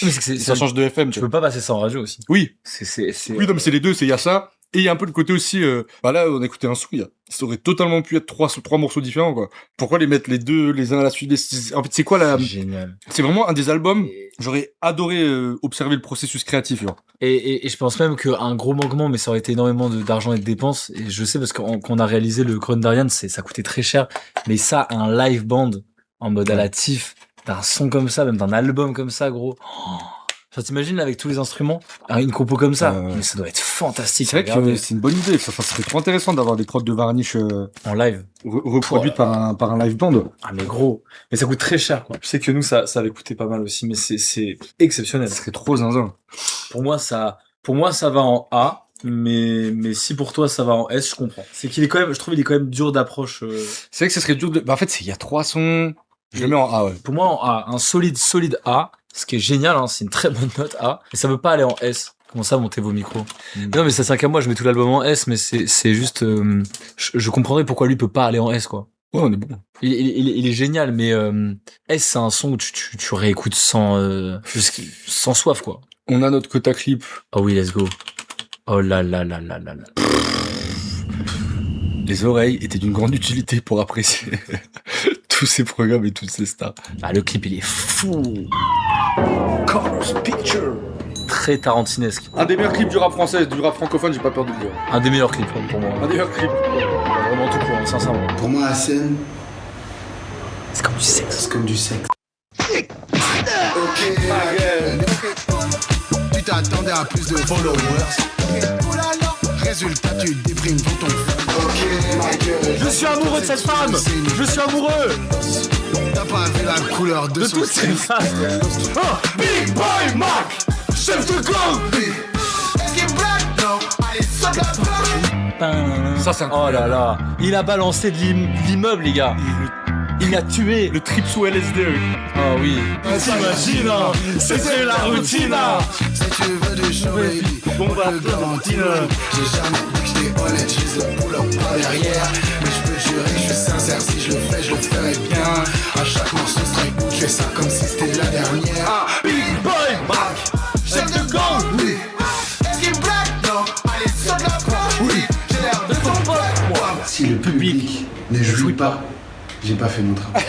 Mais c'est que ça change de FM, Tu peux pas passer ça en radio aussi. Oui. C'est... Oui, non, mais c'est les deux, il y a ça. Et il y a un peu le côté aussi, là, on a écouté un son, ça aurait totalement pu être trois morceaux différents, quoi. Pourquoi les mettre les deux, les uns à la suite en fait, c'est quoi C'est génial. c'est vraiment un des albums, j'aurais adoré observer le processus créatif, genre. Et je pense même qu'un gros manquement, mais ça aurait été énormément d'argent et de dépenses. Et je sais parce qu'on a réalisé le Crown d'Ariane, ça coûtait très cher. Mais ça, un live band en mode à la Tiff, d'un son comme ça, même d'un album comme ça, gros. Ça t'imagines là, avec tous les instruments, une compo comme ça, mais ça doit être fantastique. C'est vrai que c'est une bonne idée. Ça serait trop intéressant d'avoir des prods de Varnish en live, reproduites par un live band. Ah mais gros, mais ça coûte très cher, quoi. Je sais que nous ça avait coûté pas mal aussi, mais c'est exceptionnel. Ça serait trop zinzin. Pour moi ça va en A. Mais si pour toi ça va en S, je comprends. C'est qu'il est quand même, je trouve il est quand même dur d'approche. C'est vrai que ça serait dur de. En fait, il y a 3 sons. Je le mets en A, ouais. Pour moi en A, un solide A. Ce qui est génial, hein, c'est une très bonne note A. Et ça veut pas aller en S. Comment ça, montez vos micros? Non, mais ça tient qu'à moi, je mets tout l'album en S, mais c'est juste, je comprendrais pourquoi lui peut pas aller en S, quoi. Ouais, on est bon. Il est génial, mais S, c'est un son où tu réécoutes sans soif, quoi. On a notre quota clip. Oh oui, let's go. Oh là là là là là là. Les oreilles étaient d'une grande utilité pour apprécier tous ces programmes et toutes ces stars. Ah, le clip, il est fou. Colors Picture. Très tarantinesque. Un des meilleurs clips du rap français, du rap francophone, j'ai pas peur de le dire. Un des meilleurs clips pour moi. Un des meilleurs clips. Vraiment tout court, sincèrement. Pour moi, la scène, c'est comme du sexe. C'est comme du sexe. Ok. Tu t'attendais à plus de followers. Résultat, tu déprimes dans ton ok, ma gueule. Je suis amoureux de cette femme. Je suis amoureux. T'as pas vu la couleur de toutes ces femmes. Oh, Big Boy Mac, chef de gang. Est-ce qu'il est black? Non. Allez, saute la plaque. Ça, c'est oh là là. Il a balancé de l'immeuble, les gars. Il a tué. Le trip sous LSD. Ah oui. T'imagines, c'était la routine. Si tu veux du show, baby, bon bah, Valentine. J'ai jamais dit que j'étais honnête, j'ai le pull-up par derrière. Mais je peux jurer que je suis sincère, si je le fais, je le ferai bien. À chaque morceau strike, je fais ça comme si c'était la dernière. Big Boy Mac, chef de gang. Oui. Est-ce qu'il est black? Non. Allez, saute la plaque. Oui. J'ai l'air de ton pote. Si le public ne jouit pas, j'ai pas fait mon travail.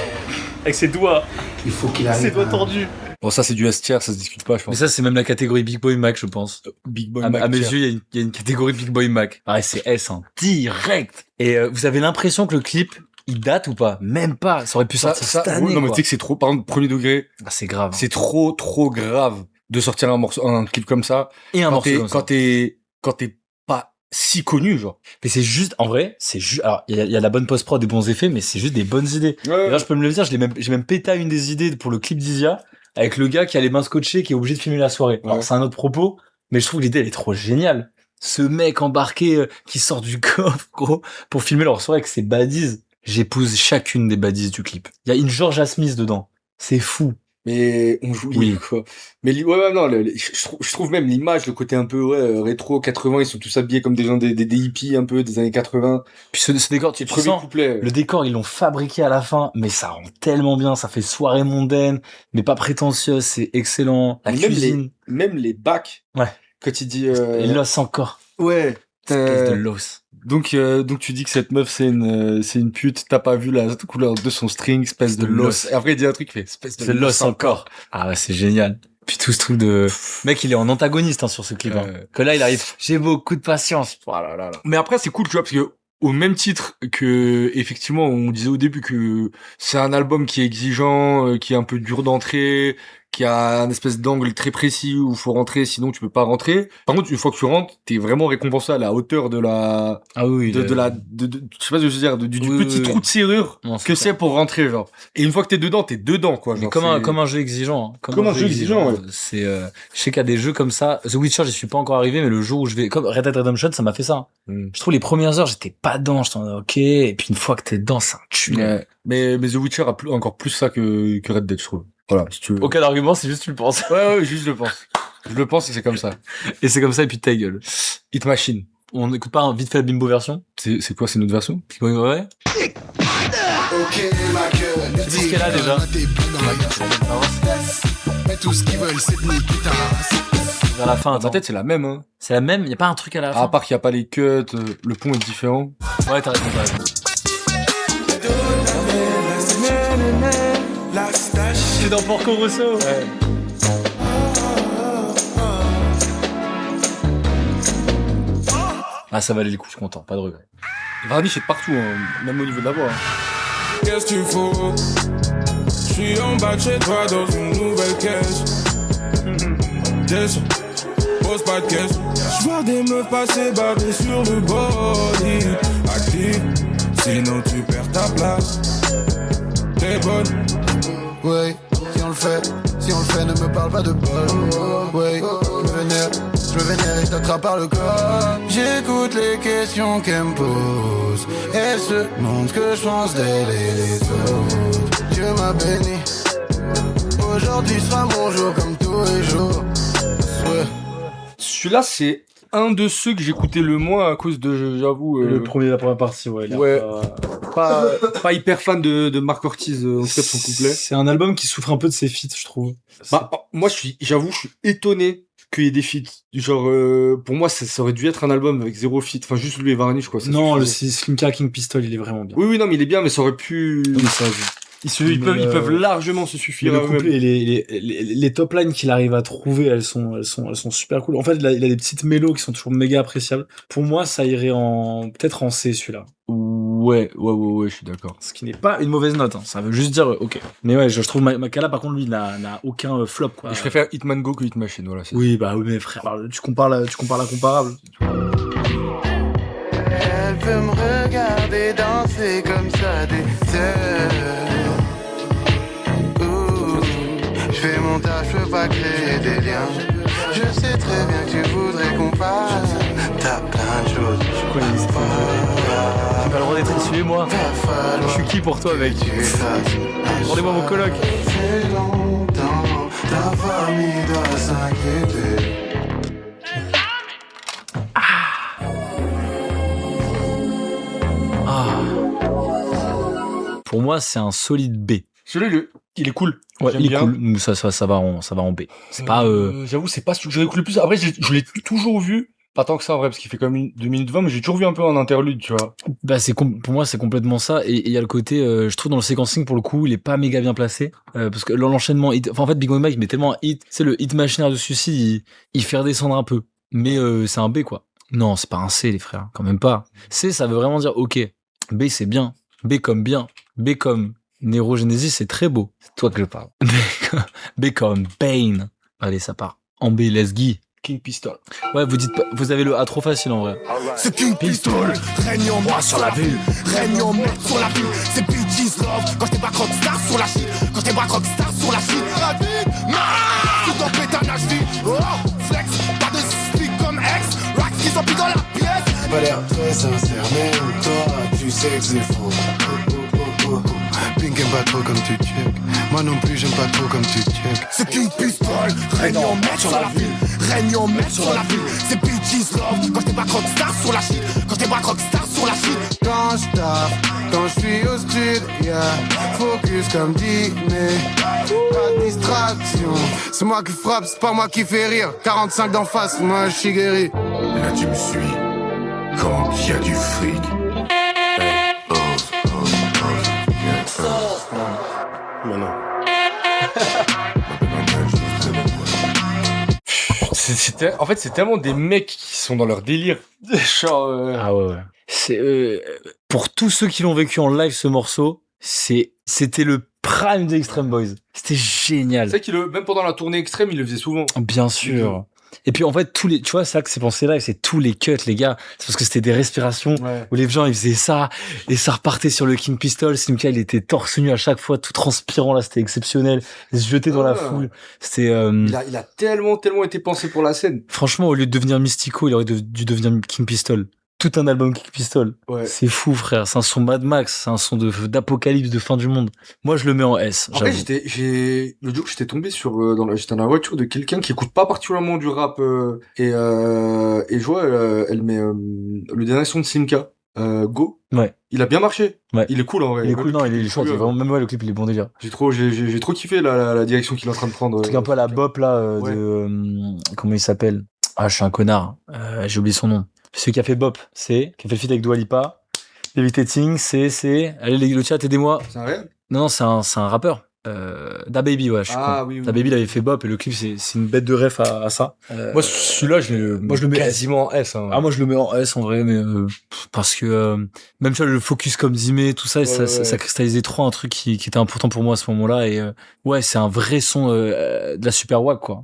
Avec ses doigts. Il faut qu'il arrive. Ses doigts tordus. Bon, ça, c'est du S tier, ça se discute pas, je pense. Mais ça, c'est même la catégorie Big Boy Mac, je pense. Big Boy à Mac. mes yeux, il y a une catégorie Big Boy Mac. Ah, c'est S, hein. Direct. Et vous avez l'impression que le clip, il date ou pas? Même pas. Ça aurait pu sortir cette année, non, mais quoi. tu sais que c'est trop, par exemple, premier degré. Ah, c'est grave. C'est trop grave de sortir un clip comme ça. Et un morceau comme ça. Quand t'es pas si connu, genre. Mais c'est juste, en vrai, c'est juste, alors, il y a la bonne post-prod, des bons effets, mais c'est juste des bonnes idées. Ouais. Et là, je peux me le dire, j'ai même pété à une des idées pour le clip d'Isia, avec le gars qui a les mains scotchées, qui est obligé de filmer la soirée. Alors, c'est un autre propos, mais je trouve que l'idée, elle est trop géniale. Ce mec embarqué, qui sort du coffre, gros, pour filmer leur soirée avec ses badises. J'épouse chacune des badises du clip. Il y a une Georgia Smith dedans. C'est fou. Mais on joue Oui. quoi. Mais non, je trouve même l'image, le côté un peu rétro 80, ils sont tous habillés comme des gens des hippies un peu des années 80. Puis ce décor, tu Premier sens, couplet. le décor, ils l'ont fabriqué à la fin, mais ça rend tellement bien, ça fait soirée mondaine, mais pas prétentieuse, c'est excellent. La Même cuisine. Même les bacs. Ouais. Quand il dit Et l'os encore. ouais. Espèce de l'os. Donc tu dis que cette meuf c'est une pute, t'as pas vu la couleur de son string, espèce de l'os. Et après il dit un truc, il fait espèce de C'est l'os encore. Ah ouais, c'est génial. Puis tout ce truc de... Mec, il est en antagoniste, hein, sur ce clip. Hein. Que là, il arrive. J'ai beaucoup de patience. Oh là là là. Mais après c'est cool, tu vois, parce que au même titre que effectivement on disait au début que c'est un album qui est exigeant, qui est un peu dur d'entrée, qui a un espèce d'angle très précis où faut rentrer, sinon tu peux pas rentrer. Par contre, une fois que tu rentres, t'es vraiment récompensé à la hauteur de la, Ah oui, je sais pas ce que je veux dire, du Oui, petit oui, trou oui. de serrure Non, que clair. c'est pour rentrer, genre. Et une fois que t'es dedans, quoi. Mais Genre, comme un jeu exigeant. Hein. Comme un jeu exigeant, ouais. C'est, je sais qu'il y a des jeux comme ça. The Witcher, j'y suis pas encore arrivé, mais le jour où je vais, comme Red Dead Redemption, ça m'a fait ça. Je trouve les premières heures, j'étais pas dedans, j'étais en mode, ok. Et puis une fois que t'es dedans, c'est un tunnel. Ouais. Mais The Witcher a encore plus ça que Red Dead, je trouve. Voilà, si tu veux. Aucun argument, c'est juste tu le penses. Ouais, juste je le pense. Je le pense et c'est comme ça. Et c'est comme ça, et puis ta gueule. Hit Machine. On n'écoute pas vite fait la bimbo version? C'est quoi, c'est notre version? Ouais, ouais. Ok, ma gueule. Tu sais ce qu'elle a déjà? T'es plus dans la gueule. Mais tout ce qu'ils veulent, c'est de niquer ta race. Vers la fin, Dans attends. ma tête, c'est la même, hein. C'est la même? Y a pas un truc à la fin? À part qu'il y a pas les cuts, le pont est différent. Ouais, t'as raison, t'as raison. C'est dans Porco Rosso. Ouais. Ah, ça valait le coup, je suis content, pas de regret. Varnish est de partout, hein, même au niveau de la voix. Hein. Qu'est-ce qu'il faut? Je suis en bas de chez toi dans une nouvelle caisse. Descends, pose pas de questions. Je vois des meufs passer baver sur le body. Active, sinon tu perds ta place. T'es bonne. Ouais, si on le fait, ne me parle pas de bol. Ouais, je me vénère et je t'attrape par le corps. J'écoute les questions qu'elle me pose. Elle se demande ce que je pense d'elle et les autres. Dieu m'a béni. Aujourd'hui sera mon jour comme tous les jours. Ouais. Celui-là, c'est un de ceux que j'écoutais le moins à cause de, j'avoue... La première partie, ouais. Ouais. Pas hyper fan de Marc Ortiz, en tout cas de son couplet. C'est un album qui souffre un peu de ses feats, je trouve. Bah, moi, j'avoue, je suis étonné qu'il y ait des feats. Genre, pour moi, ça aurait dû être un album avec zéro feat. Enfin, juste lui et Varnish, quoi. Ça Non, suffisait. le Slimka King Pistol, il est vraiment bien. Oui, non, mais il est bien, mais ça aurait pu... Oui, ça, Ils peuvent largement se suffire le à eux-mêmes. couplet et les top lines qu'il arrive à trouver, elles sont super cool. En fait, il a des petites mélos qui sont toujours méga appréciables. Pour moi, ça irait peut-être en C, celui-là. Ouais, je suis d'accord. Ce qui n'est pas une mauvaise note, hein. Ça veut juste dire, ok. Mais ouais, je trouve Makala, par contre, lui, il n'a aucun flop, quoi. Et je préfère Hitman Go que Hit Machine, voilà. Oui, bah oui, mais frère, tu compares la comparable. Elle peut me regarder danser comme ça des heures. Ouh, je fais mon taf, je peux pas créer des liens. Je sais très bien que tu voudrais qu'on parle. T'as plein de choses. Je connais l'histoire. J'ai pas le droit d'être issu, moi. Je suis qui pour toi, mec? Rendez-moi mon coloc. C'est longtemps, ta famille doit s'inquiéter. Pour moi, c'est un solide B. Celui-là, il est cool. Ouais, J'aime il est bien. cool. Ça va en B. C'est pas, J'avoue, c'est pas celui que j'ai écouté le plus. Après, je l'ai toujours vu. Pas tant que ça, en vrai, parce qu'il fait comme 2 minutes 20, mais j'ai toujours vu un peu en interlude, tu vois. bah, pour moi, c'est complètement ça. Et il y a le côté, je trouve dans le séquencing, pour le coup, il est pas méga bien placé. Parce que l'enchaînement en fait, Big Bang Mike, il met tellement un hit. C'est le hit machinaire de suicide, il fait redescendre un peu. Mais, c'est un B, quoi. Non, c'est pas un C, les frères. Quand même pas. C, ça veut vraiment dire, ok. B, c'est bien. B comme bien. B comme Nero Genesis, c'est très beau. C'est toi que je parle. B comme Bane. Allez, ça part. En B, let's go. King Pistol. Ouais, vous avez le A trop facile en vrai. C'est King Pistol, règne en moi sur la ville, règne en maître sur la ville. C'est Bitches Love, quand j'étais pas rockstar sur la shit, quand j'étais pas rockstar sur la shit. Tout en pétanage vie, oh, flex, pas de speak comme ex, racks qui sont plus dans la pièce. Pas l'air très sincère, même toi, tu sais que c'est faux. Pink aime pas trop comme tu check. Moi non plus j'aime pas trop comme tu check. C'est King Pistol, règne en maître sur la ville, règne en maître sur la ville. C'est Bitches Love, quand j'étais pas rockstar sur la shit, quand j'étais pas rockstar sur la shit. Quand je tape, quand je suis au stud, yeah. Focus comme dîner, pas de distraction. C'est moi qui frappe, c'est pas moi qui fais rire. 45 d'en face, moi je suis guéri. Là tu me suis quand il y a du fric. Maintenant. En fait, c'est tellement des mecs qui sont dans leur délire. Genre, Ah ouais. C'est pour tous ceux qui l'ont vécu en live ce morceau, c'était le prime des Extreme Boys. C'était génial. Tu sais qu'il même pendant la tournée extrême, il le faisait souvent. Bien sûr. Et puis en fait tu vois ça que c'est pensé live, c'est tous les cuts les gars, c'est parce que c'était des respirations où les gens ils faisaient ça et ça repartait sur le King Pistol. Simca il était torse nu à chaque fois, tout transpirant là, c'était exceptionnel. Il se jetait dans la foule. C'était il a tellement été pensé pour la scène. Franchement, au lieu de devenir Mystico, il aurait dû devenir King Pistol. Tout un album King Pistol. Ouais. C'est fou, frère. C'est un son Mad Max. C'est un son d'apocalypse, de fin du monde. Moi, je le mets en S. En fait, le jour j'étais tombé sur, j'étais dans la voiture de quelqu'un qui écoute pas particulièrement du rap, et je vois, elle met, le dernier son de Simca, Go. Ouais. Il a bien marché. Ouais. Il est cool, en vrai. Il est cool, non, il est chouette. Vraiment, même le clip, il est bon délire. J'ai trop kiffé, la direction qu'il est en train de prendre. Un truc un peu à la bop, là, comment il s'appelle? Ah, je suis un connard. J'ai oublié son nom. Celui qui a fait Bop, qui a fait le feat avec Dua Lipa. Levitating, allez, le chat, aidez-moi. C'est un réel? Non, c'est un rappeur. Da Baby, ouais, je suis con. Oui. Da Baby, il avait fait Bop et le clip, c'est une bête de ref à ça. Moi, celui-là, je le mets quasiment en S, hein. Ah, moi, je le mets en S, en vrai, mais, parce que, même tu vois, le focus comme Zimé, tout ça, ça cristallisait trop un truc qui était important pour moi à ce moment-là et, ouais, c'est un vrai son, de la super wack, quoi.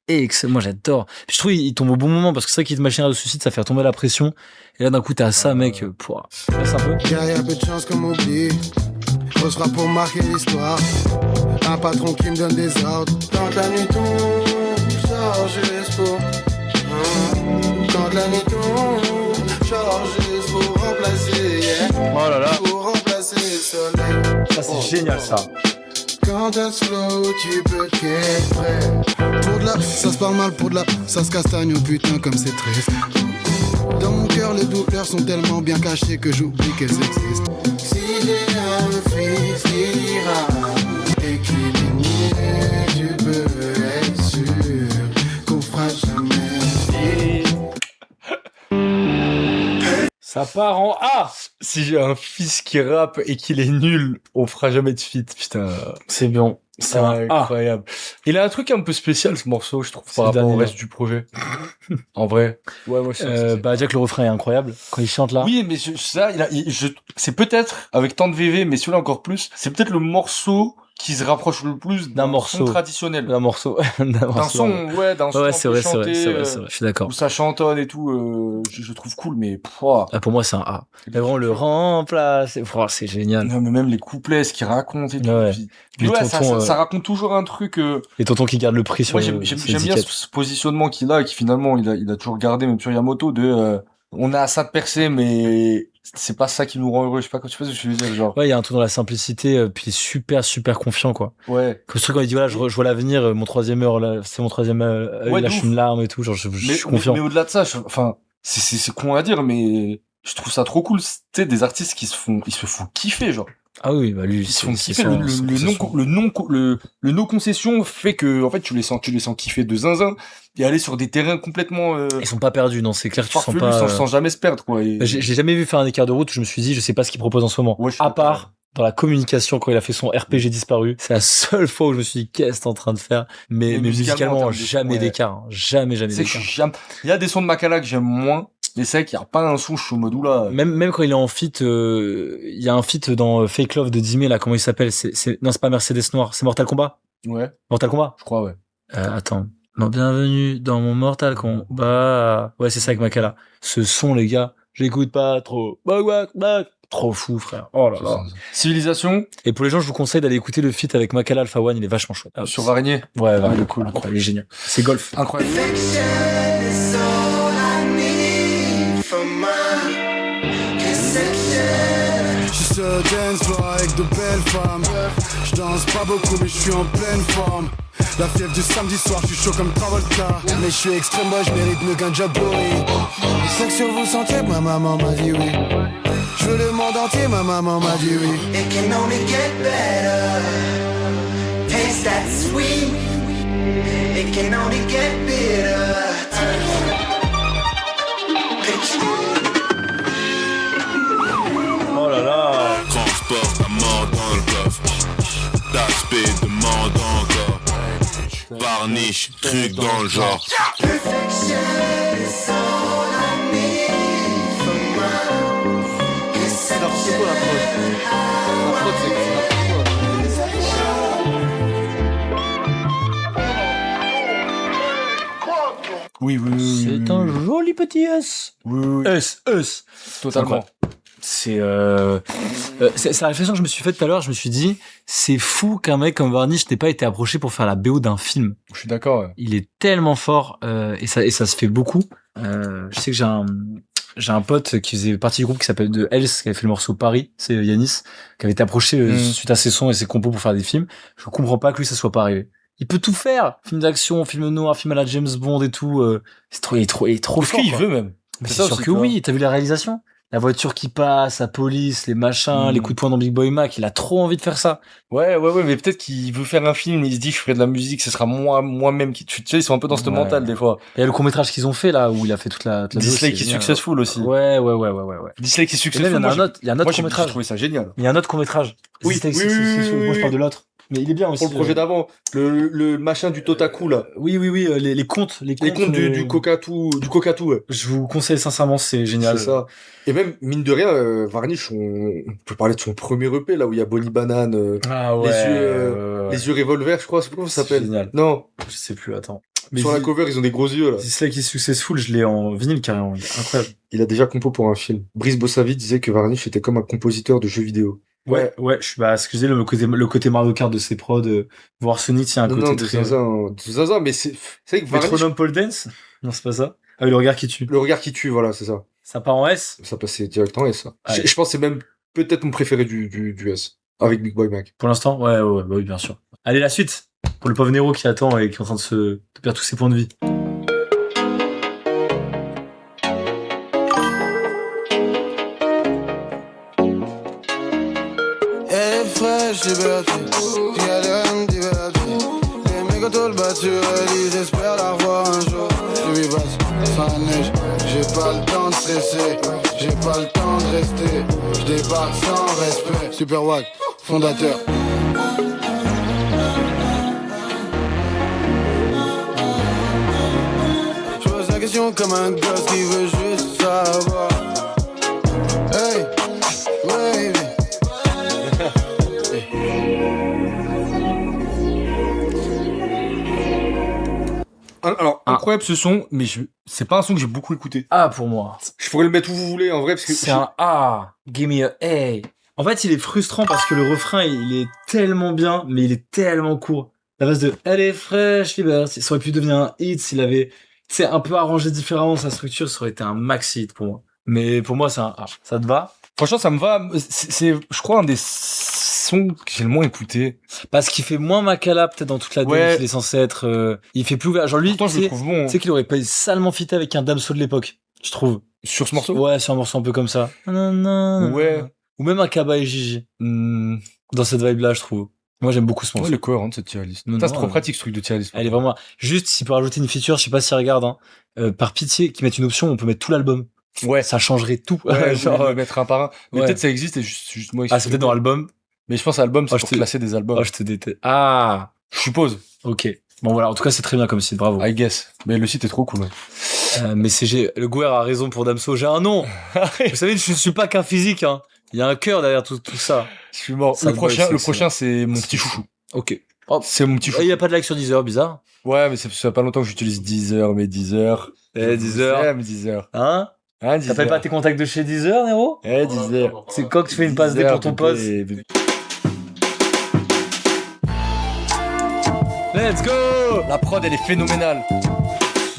Et excellent, moi j'adore. Puis je trouve il tombe au bon moment parce que c'est vrai qu'il Machine de suicide, ça fait retomber la pression. Et là d'un coup t'as ça, mec. Laisse un peu. Y'a peu de chance qu'on m'oublie. Grosse frappe pour marquer l'histoire. Un patron qui me donne des ordres. Quand la nuit tombe, charge juste pour. Quand la nuit tombe, charge juste pour remplacer. Oh là là. Pour remplacer le soleil. Ça c'est génial ça. Quand t'as slow, tu peux qu'être prêt. Pour de la, ça se parle mal, pour de la, ça se castagne, oh putain, comme c'est triste. Dans mon cœur, les douleurs sont tellement bien cachées que j'oublie qu'elles existent. Si j'ai un fils qui ira et qu'il est nié, tu peux être sûr qu'on fera jamais. Ça part en A. Si j'ai un fils qui rappe et qu'il est nul, on fera jamais de feat. Putain, c'est bon. C'est incroyable. Il a un truc un peu spécial, ce morceau, je trouve, par rapport au reste du projet. En vrai. Ouais, moi, déjà que le refrain est incroyable. Quand il chante là. Oui, mais c'est peut-être, avec tant de VV, mais celui-là encore plus, c'est peut-être le morceau qui se rapproche le plus d'un morceau traditionnel. D'un morceau. D'un son, d'un son. Ouais, c'est vrai, je suis d'accord. Où ça chantonne et tout, je trouve cool, mais, pour moi, c'est un A. Mais vraiment, le remplace, c'est génial. Non, mais même les couplets, ce qu'il raconte et tout. Ouais. Puis ça raconte toujours un truc, Les tontons qui gardent le prix sur j'aime bien ce positionnement qu'il a et qui finalement, il a toujours gardé, même sur Yamoto, on a ça de percer, mais c'est pas ça qui nous rend heureux. Je sais pas ce que je veux dire, genre. Ouais, il y a un truc dans la simplicité, puis il est super confiant, quoi. Ouais. Comme ce truc quand il dit, voilà, je vois l'avenir, mon troisième heure, là, c'est mon troisième œil, là, je suis une larme et tout, genre, je suis confiant. Mais au-delà de ça, c'est con à dire, mais je trouve ça trop cool. Tu sais, des artistes qui se font kiffer, genre. Ah oui, bah lui, ils se font kiffer. Le no-concession fait que, en fait, tu les sens kiffer de zinzin et aller sur des terrains complètement, Ils sont pas perdus, non, c'est clair, tu sens pas, sans jamais se perdre, quoi. J'ai jamais vu faire un écart de route où je me suis dit, je sais pas ce qu'il propose en ce moment. Ouais, à part, dans la communication, quand il a fait son RPG disparu, c'est la seule fois où je me suis dit, qu'est-ce que t'es en train de faire? Mais musicalement, jamais d'écart. Jamais d'écart. Il y a des sons de Makala que j'aime moins. Mais c'est vrai qu'il n'y a pas un son, je suis au mode où là. Même quand il est en feat, il y a un feat dans Fake Love de Dime, là, comment il s'appelle? Non, c'est pas Mercedes Noir, c'est Mortal Kombat? Ouais. Mortal Kombat? Je crois, ouais. Attends. Non, bienvenue dans mon Mortal Kombat. Ouais, c'est ça avec Makala. Ce son, les gars, j'écoute pas trop. Trop fou, frère. Oh là là. Civilisation. Et pour les gens, je vous conseille d'aller écouter le feat avec Makala Alpha One, il est vachement chouette. Sur Araignée. Ouais, il est cool. Incroyable, il est génial. C'est Golf. Incroyable. Je dance floor avec de belles femmes. Je danse pas beaucoup mais je suis en pleine forme. La fièvre du samedi soir, je suis chaud comme Travolta. Mais je suis extrême, moi je mérite mieux qu'un job bourré. C'est que sur vous sentiez, ma maman m'a dit oui. Je veux le monde entier, ma maman m'a dit oui. It can only get better. Taste that sweet. It can only get bitter. Oh là là. Transport à mort dans le coffre. D'aspect demande encore. Varnish, truc dans le genre. Perfection is all I need for my c'est quoi la prod? La prod, c'est Oui, oui, oui. C'est un joli petit S. Oui, oui. S. Totalement. C'est la réflexion que je me suis faite tout à l'heure. Je me suis dit, c'est fou qu'un mec comme Varnish n'ait pas été approché pour faire la BO d'un film. Je suis d'accord. Ouais. Il est tellement fort et ça se fait beaucoup. Je sais que j'ai un pote qui faisait partie du groupe qui s'appelle The Hells, qui avait fait le morceau Paris, c'est Yanis, qui avait été approché suite à ses sons et ses compos pour faire des films. Je comprends pas que lui ça soit pas arrivé. Il peut tout faire, film d'action, film noir, film à la James Bond et tout. Il est trop Parce fort. qu'il quoi. veut même. Mais c'est ça sûr aussi, que tu vois. oui. T'as vu la réalisation? La voiture qui passe, la police, les machins, les coups de poing dans Big Boy Mac. Il a trop envie de faire ça. Ouais, mais peut-être qu'il veut faire un film, il se dit, je ferai de la musique, ce sera moi-même qui, tu sais, ils sont un peu dans ce mental, des fois. Il y a le court-métrage qu'ils ont fait, là, où il a fait toute la Dislike is Successful aussi. Ouais. Dislike is Et Successful. même, il y en a un autre, Moi, j'ai court-métrage. trouvé ça génial. Il y a un autre court-métrage. Oui, Dislike is oui, Successful. oui, Moi, je parle oui. de l'autre. Mais il est bien aussi. Pour le projet d'avant, le machin du Totaku, là. Oui, les contes. Les contes du Kokatu, ouais. Je vous conseille sincèrement, c'est génial. C'est ça. Et même, mine de rien, Varnish, on peut parler de son premier EP, là, où il y a Bonnie Banane, Ah ouais. les yeux revolver, je crois, c'est comment ça s'appelle? Génial. Non. Je sais plus, attends. Sur la cover, ils ont des gros yeux, là. Dislike is Successful, je l'ai en vinyle carrément. Incroyable. Il a déjà compo pour un film. Brice Bossavi disait que Varnish était comme un compositeur de jeux vidéo. Ouais, je suis, excusez le côté Mario Kart de ses prods, voir Sonic, il y a un côté très... Zinzin, mais c'est vrai que Varnish... Metronome Pole Dance? Non, c'est pas ça. Ah oui, le regard qui tue. Le regard qui tue, voilà, c'est ça. Ça part en S? Ça passait direct en S, ça. Allez. Je pense que c'est même peut-être mon préféré du S. Avec Big Boy Mac. Pour l'instant? Ouais, bah oui, bien sûr. Allez, la suite. Pour le pauvre Nero qui attend et qui est en train de perdre tous ses points de vie. Elle est fraîche, liberté. J'galère, divertie. Les mecs autour le battu, j'espère la revoir un jour. Je vis sans la neige, j'ai pas le temps de stresser. J'ai pas le temps de rester. Je débarque sans respect. Super Wack, fondateur. Je pose la question comme un gosse qui veut juste savoir. Hey, baby. Alors, incroyable ce son, mais c'est pas un son que j'ai beaucoup écouté. Ah, pour moi. Je pourrais le mettre où vous voulez, en vrai, parce que... C'est un A. Give me a A. En fait, il est frustrant parce que le refrain, il est tellement bien, mais il est tellement court. La base de « Elle est fraîche, liberté », ça aurait pu devenir un hit s'il avait, tu sais, un peu arrangé différemment sa structure, ça aurait été un maxi hit pour moi. Mais pour moi, c'est un A. Ça te va? Franchement, ça me va. C'est, je crois, un des sons que j'ai le moins écouté. Parce qu'il fait moins Makala, peut-être, dans toute la démo qu'il est censé être, il fait plus ouvert. Genre lui, pourtant, je le trouve bon. Tu sais qu'il aurait pas salement fité avec un Damso de l'époque, je trouve. Sur ce morceau? Ouais, sur un morceau un peu comme ça. Ouais. Ou même un Kaba et Gigi. Dans cette vibe-là, je trouve. Moi, j'aime beaucoup ce morceau. Ouais, le cohérent de cette tier list. Non, Ça, non, c'est trop pratique, ce truc de tier list. Elle est vraiment... Juste, s'il peut rajouter une feature, je sais pas s'il regarde, hein, par pitié, qu'ils mettent une option, on peut mettre tout l'album. Ouais. Ça changerait tout. Ouais, genre, mettre un par un. Mais ouais. peut-être ça existe et juste moi. Ah, c'est peut-être dans l'album. Mais je pense à l'album, c'est pour classer des albums. Oh, je te déteste. Ah. Je suppose. Ok. Bon, voilà. En tout cas, c'est très bien comme site. Bravo. I guess. Mais le site est trop cool, ouais. Mais le Gouer a raison pour Damso. J'ai un nom. Vous savez, je suis pas qu'un physique, hein. Il y a un cœur derrière tout ça. Je suis mort. Le prochain, c'est mon petit chouchou. Ok. Oh, c'est mon petit chouchou. Il y a pas de like sur Deezer, bizarre. Ouais, mais ça fait pas longtemps que j'utilise Deezer, mais Deezer. Deezer. Deezer. Hein? T'appelles pas tes contacts de chez Deezer, Nero? Deezer. C'est quand que tu fais une passe D pour ton poste? Let's go! La prod, elle est phénoménale.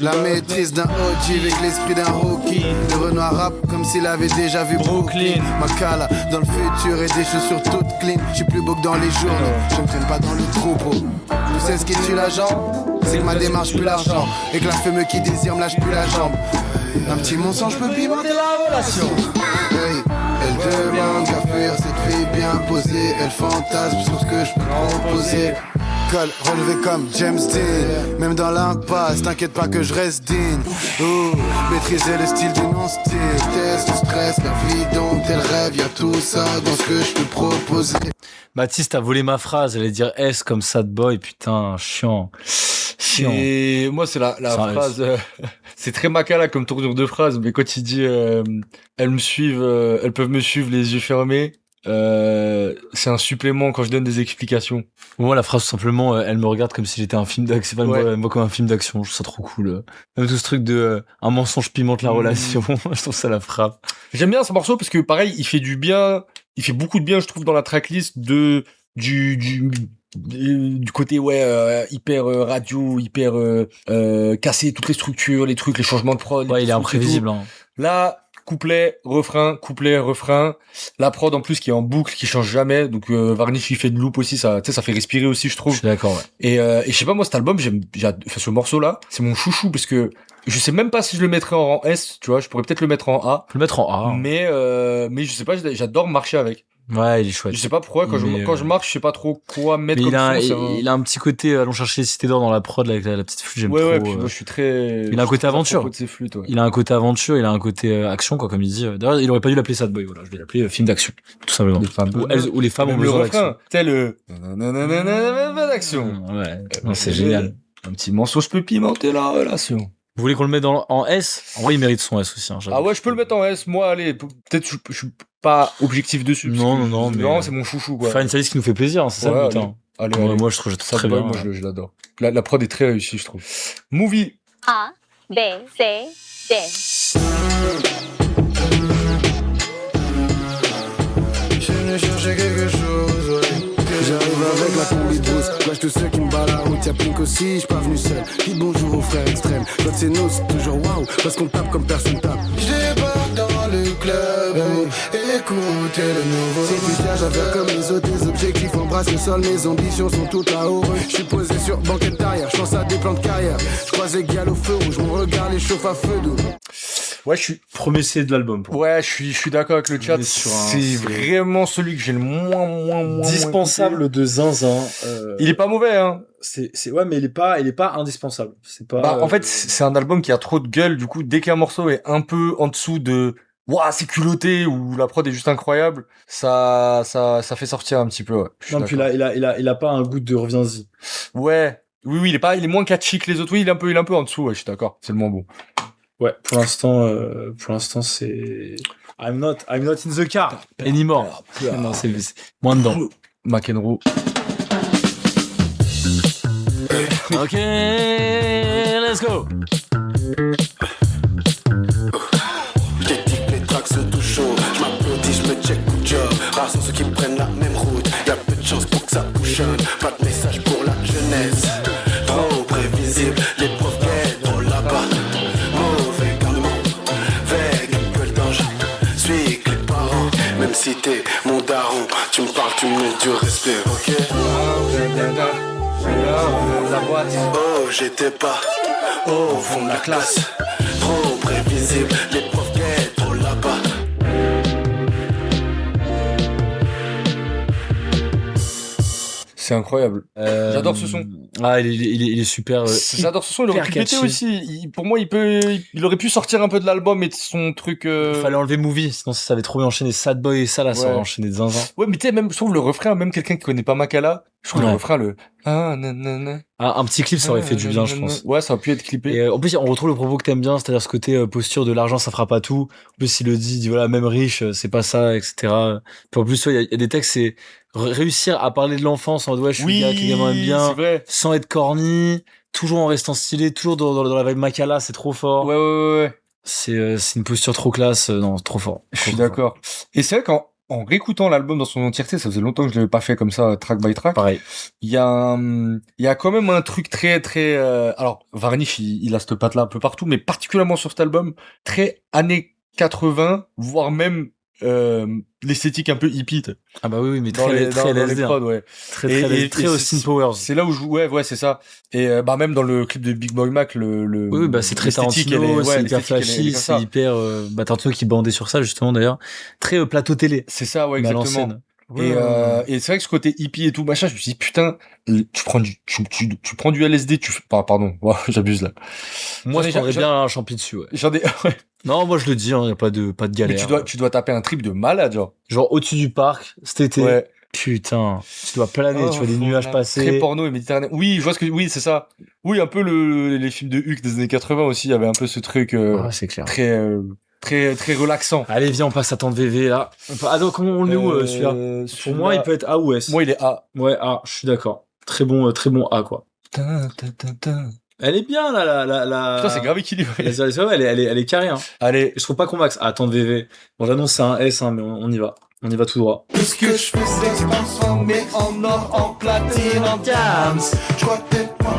La maîtrise d'un OG avec l'esprit d'un rookie. Le Renoir rap comme s'il avait déjà vu Brooklyn. Makala dans le futur et des chaussures toutes clean. J'suis plus beau que dans les journaux, je me traîne pas dans le troupeau. Tu sais ce qui tue l'agent? C'est que ma démarche pue l'argent. Et que la fumeux qui désire me lâche plus la jambe. Un petit mensonge peut pimenter la relation. Hey, elle demande qu'à faire cette fille bien posée. Elle fantasme sur ce que je peux proposer. Col relevé comme James Dean. Même dans l'impasse, t'inquiète pas que je reste digne. Maîtriser le style du non-style. Test, le stress, la vie dont elle rêve. Y'a tout ça dans ce que je peux proposer. Baptiste a volé ma phrase, elle allait dire S comme sad boy, putain, chiant. Et moi, c'est la phrase, c'est très Makala comme tournure de phrase, mais quand il dit, elles peuvent me suivre les yeux fermés, c'est un supplément quand je donne des explications. Moi, la phrase, tout simplement, elle me regarde comme si j'étais un film d'action. Elle me voit comme un film d'action. Je trouve ça trop cool. Même tout ce truc de un mensonge pimente la relation. Je trouve ça la frappe. J'aime bien ce morceau parce que pareil, il fait du bien. Il fait beaucoup de bien, je trouve, dans la tracklist du côté hyper radio, hyper casser toutes les structures, les trucs, les changements de prod. Ouais, il est imprévisible. Hein. Là, couplet, refrain. La prod en plus qui est en boucle, qui change jamais. Donc Varnish il fait de loop aussi, ça fait respirer aussi, je trouve. Je suis d'accord. Ouais. Et je sais pas, moi cet album, ce morceau là, c'est mon chouchou parce que je sais même pas si je le mettrais en rang S, tu vois. Je pourrais peut-être le mettre en A. Je peux le mettre en A. Mais je sais pas, j'adore marcher avec. Ouais, il est chouette. Je sais pas pourquoi, quand je marche, je sais pas trop quoi mettre comme son. Il a un petit côté, allons chercher les cités d'or dans la prod, là, avec la petite flûte, j'aime trop. Ouais, puis moi, je suis très... Il a un côté aventure. De ses flûtes, ouais. Il a un côté aventure, il a un côté action, quoi, comme il dit. D'ailleurs, il aurait pas dû l'appeler Sad Boy, voilà. Je vais l'appeler film d'action. Tout simplement. Où les femmes ont besoin d'action. C'est le d'action. Ouais. Non, c'est génial. Un petit morceau, je peux pimenter la relation. Vous voulez qu'on le mette en S? En vrai, il mérite son S aussi, hein, ah ouais, je peux le mettre en S. Moi, allez, peut-être je suis pas objectif dessus. Non, mais vraiment, c'est mon chouchou, quoi. Faire une salisse qui nous fait plaisir, hein, c'est ça le but, hein. Allez. Moi, je trouve très bien. Moi, je l'adore. La prod est très réussie, je trouve. Movie. A, B, C, D. Je venais chercher quelque chose, ouais. J'arrive avec la combi de brousse. Wesh, tous ceux qui me battent la route, y'a Pink aussi, j'suis pas venu seul. Dites bonjour aux frères extrêmes. Quand c'est nous, c'est toujours waouh, parce qu'on tape comme personne tape. J'débarque dans le club, écoutez le nouveau. Si tu cherches à faire comme les autres, tes objectifs embrassent le sol, mes ambitions sont toutes là-haut. J'suis posé sur banquette d'arrière, j'pense à des plans de carrière. J'croisais Gal au feu rouge, mon regard les chauffe à feu doux. Ouais, je suis premier C de l'album. Ouais, je suis d'accord avec le chat. C'est vraiment celui que j'ai le moins dispensable de zinzin. Il est pas mauvais, hein. Ouais, mais il est pas indispensable. C'est pas. En fait, c'est un album qui a trop de gueule. Du coup, dès qu'un morceau est un peu en dessous de waouh, c'est culotté ou la prod est juste incroyable, ça fait sortir un petit peu. Ouais. Non, puis là, il a pas un goût de reviens-y. Ouais. Oui, il est moins catchy que les autres. Oui, il est un peu en dessous. Ouais, je suis d'accord. C'est le moins bon. Ouais, pour l'instant, c'est I'm not in the car anymore. Non, c'est moins dedans. McEnroe. Ok, let's go. J'ai dit que les tracks se touchent chaud. J'm'applaudis, j'me check coup de job. Rares sont ceux qui prennent la même route. Y'a peu de chance pour que ça bouchonne. Pas de message pour la jeunesse. Trop prévisible, les profs guettent là-bas. Même si t'es mon daron, tu me parles, tu me mets du respect, ok? La boîte. Oh, j'étais pas au fond de la classe. Trop prévisible, les profs guettent trop là-bas. C'est incroyable. J'adore ce son. Ah, il est super. J'adore ce son. Il aurait pu péter aussi. Pour moi, il aurait pu sortir un peu de l'album et de son truc. Fallait enlever Movie, sinon ça avait trop bien enchaîné Sad Boy et ça là, ça aurait enchaîné de zinzin. Ouais, mais tu sais, même je trouve le refrain, même quelqu'un qui connaît pas Makala, je trouve le refrain, un petit clip, ça aurait fait du bien, je pense. Ouais, ça aurait pu être clippé. Et en plus, on retrouve le propos que t'aimes bien, c'est-à-dire ce côté posture de l'argent, ça fera pas tout. En plus, il dit voilà, même riche, c'est pas ça, etc. Puis en plus, il y a des textes, c'est réussir à parler de l'enfance en mode ouais, je suis le gars que les gamins aiment bien, sans être corny, toujours en restant stylé, toujours dans la vibe Makala, c'est trop fort. Ouais. C'est une posture trop classe, non, trop fort. Je suis d'accord. Et c'est vrai qu'en réécoutant l'album dans son entièreté, ça faisait longtemps que je l'avais pas fait comme ça, track by track. Pareil. Il y a quand même un truc très, alors, Varnish, il a cette patte-là un peu partout, mais particulièrement sur cet album, très années 80, voire même, l'esthétique un peu hippie. Ah bah oui, mais très LSD. Prods, ouais. Très Austin Powers. C'est là où ouais, c'est ça. Et même dans le clip de Big Boy Mac, oui, c'est très Tarantino, c'est hyper flashy, c'est hyper Tarantino qui bandait sur ça justement d'ailleurs. Très plateau télé. C'est ça, ouais, exactement. Et c'est vrai que ce côté hippie et tout machin, je me suis dit putain, tu prends du LSD, pardon, j'abuse là. Moi je prendrais bien un champi dessus, ouais. Ouais. Non, moi je le dis, y a pas de galère. Mais tu dois taper un trip de malade, genre au-dessus du parc cet été. Ouais. Putain, tu dois planer, tu vois des nuages passer. Très porno et méditerranéen. Oui, je vois oui, c'est ça. Oui, un peu les films de Huck des années 80 aussi, il y avait un peu ce truc c'est clair. très très très relaxant. Allez, viens, on passe à Tante VV là. Ah donc, comment on le met où celui-là? Pour moi, il peut être A ou S. Moi, il est A. Ouais, A, je suis d'accord. Très bon A, quoi. Elle est bien, là, la... Putain, c'est grave équilibré. Elle est carrée, hein. Allez. Je trouve pas qu'on max. Ah, Tante VV. Bon, j'annonce c'est un S, hein, mais on y va. On y va tout droit. Tout ce que je fais c'est transformer en or, en platine, en diams. Je crois que t'es pas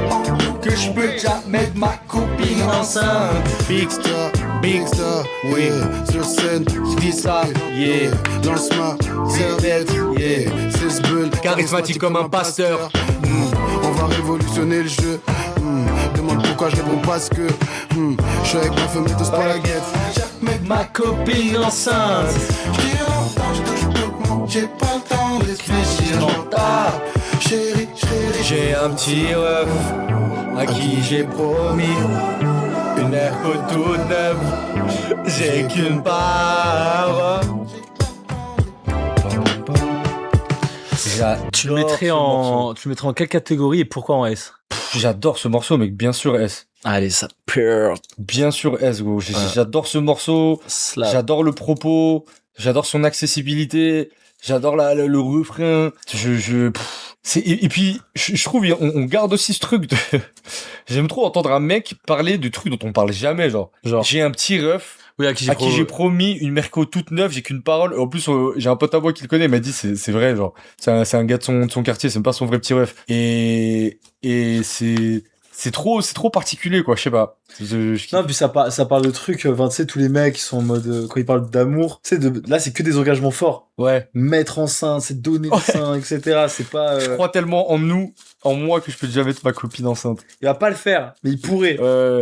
que je peux déjà mettre ma copine enceinte. Big star, yeah. Sur scène, je dis ça, yeah. Lance ma serviette, yeah. 16 bulles, charismatique comme un pasteur. On va révolutionner le jeu. Demande pourquoi je réponds parce que je suis avec ma femme et tous pas la guette. Mettre ma copine enceinte. J'ai longtemps, je touche tout, j'ai pas le temps de réfléchir, j'en tape. Chérie, j'ai un petit ref à qui j'ai promis une airco toute neuve. J'ai qu'une part. Tu le mettrais en quelle catégorie et pourquoi en S? J'adore ce morceau, mec, bien sûr S. Allez, ça pure. Bien sûr S, gros. J'adore ce morceau. J'adore le propos. J'adore son accessibilité. J'adore le refrain. Et puis, je trouve, on garde aussi ce truc de... J'aime trop entendre un mec parler de trucs dont on parle jamais, genre. J'ai un petit ref. Oui, à qui j'ai promis une Merco toute neuve, j'ai qu'une parole. En plus, j'ai un pote à moi qui le connaît, il m'a dit, c'est vrai, genre. C'est un gars de son quartier, c'est même pas son vrai petit ref. Et c'est trop particulier, quoi, je sais pas. Non, puis ça parle de trucs, tu sais, tous les mecs qui sont en mode, quand ils parlent d'amour, tu sais, là, c'est que des engagements forts. Ouais. Mettre enceinte, c'est donner le sein, etc. C'est pas, Je crois tellement en moi, que je peux déjà mettre ma copine enceinte. Il va pas le faire, mais il pourrait.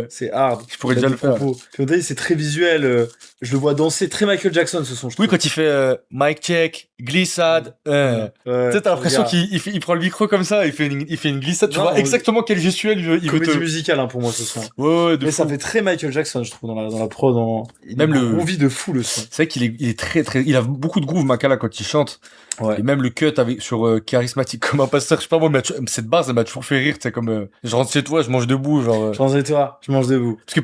C'est hard. Je pourrais déjà le faire. Puis on dit, c'est très visuel, je le vois danser, très Michael Jackson, ce son, je trouve. Oui, quand il fait, mic check, glissade, tu sais, t'as l'impression qu'il prend le micro comme ça, il fait une glissade, tu vois exactement quel gestuel il veut te... Comédie musicale, hein, pour moi, ce son. Ouais, mais ça fait très Michael Jackson, je trouve, dans la prod, même le envie de fou, le son. C'est vrai qu'il est très, il a beaucoup de groove, Makala, quand il chante. Ouais. Et même le cut sur charismatique comme un pasteur, je sais pas moi, mais cette base, elle m'a toujours fait rire, tu sais, comme, je rentre chez toi, je mange debout, genre. Je rentre chez toi, je mange debout. Parce que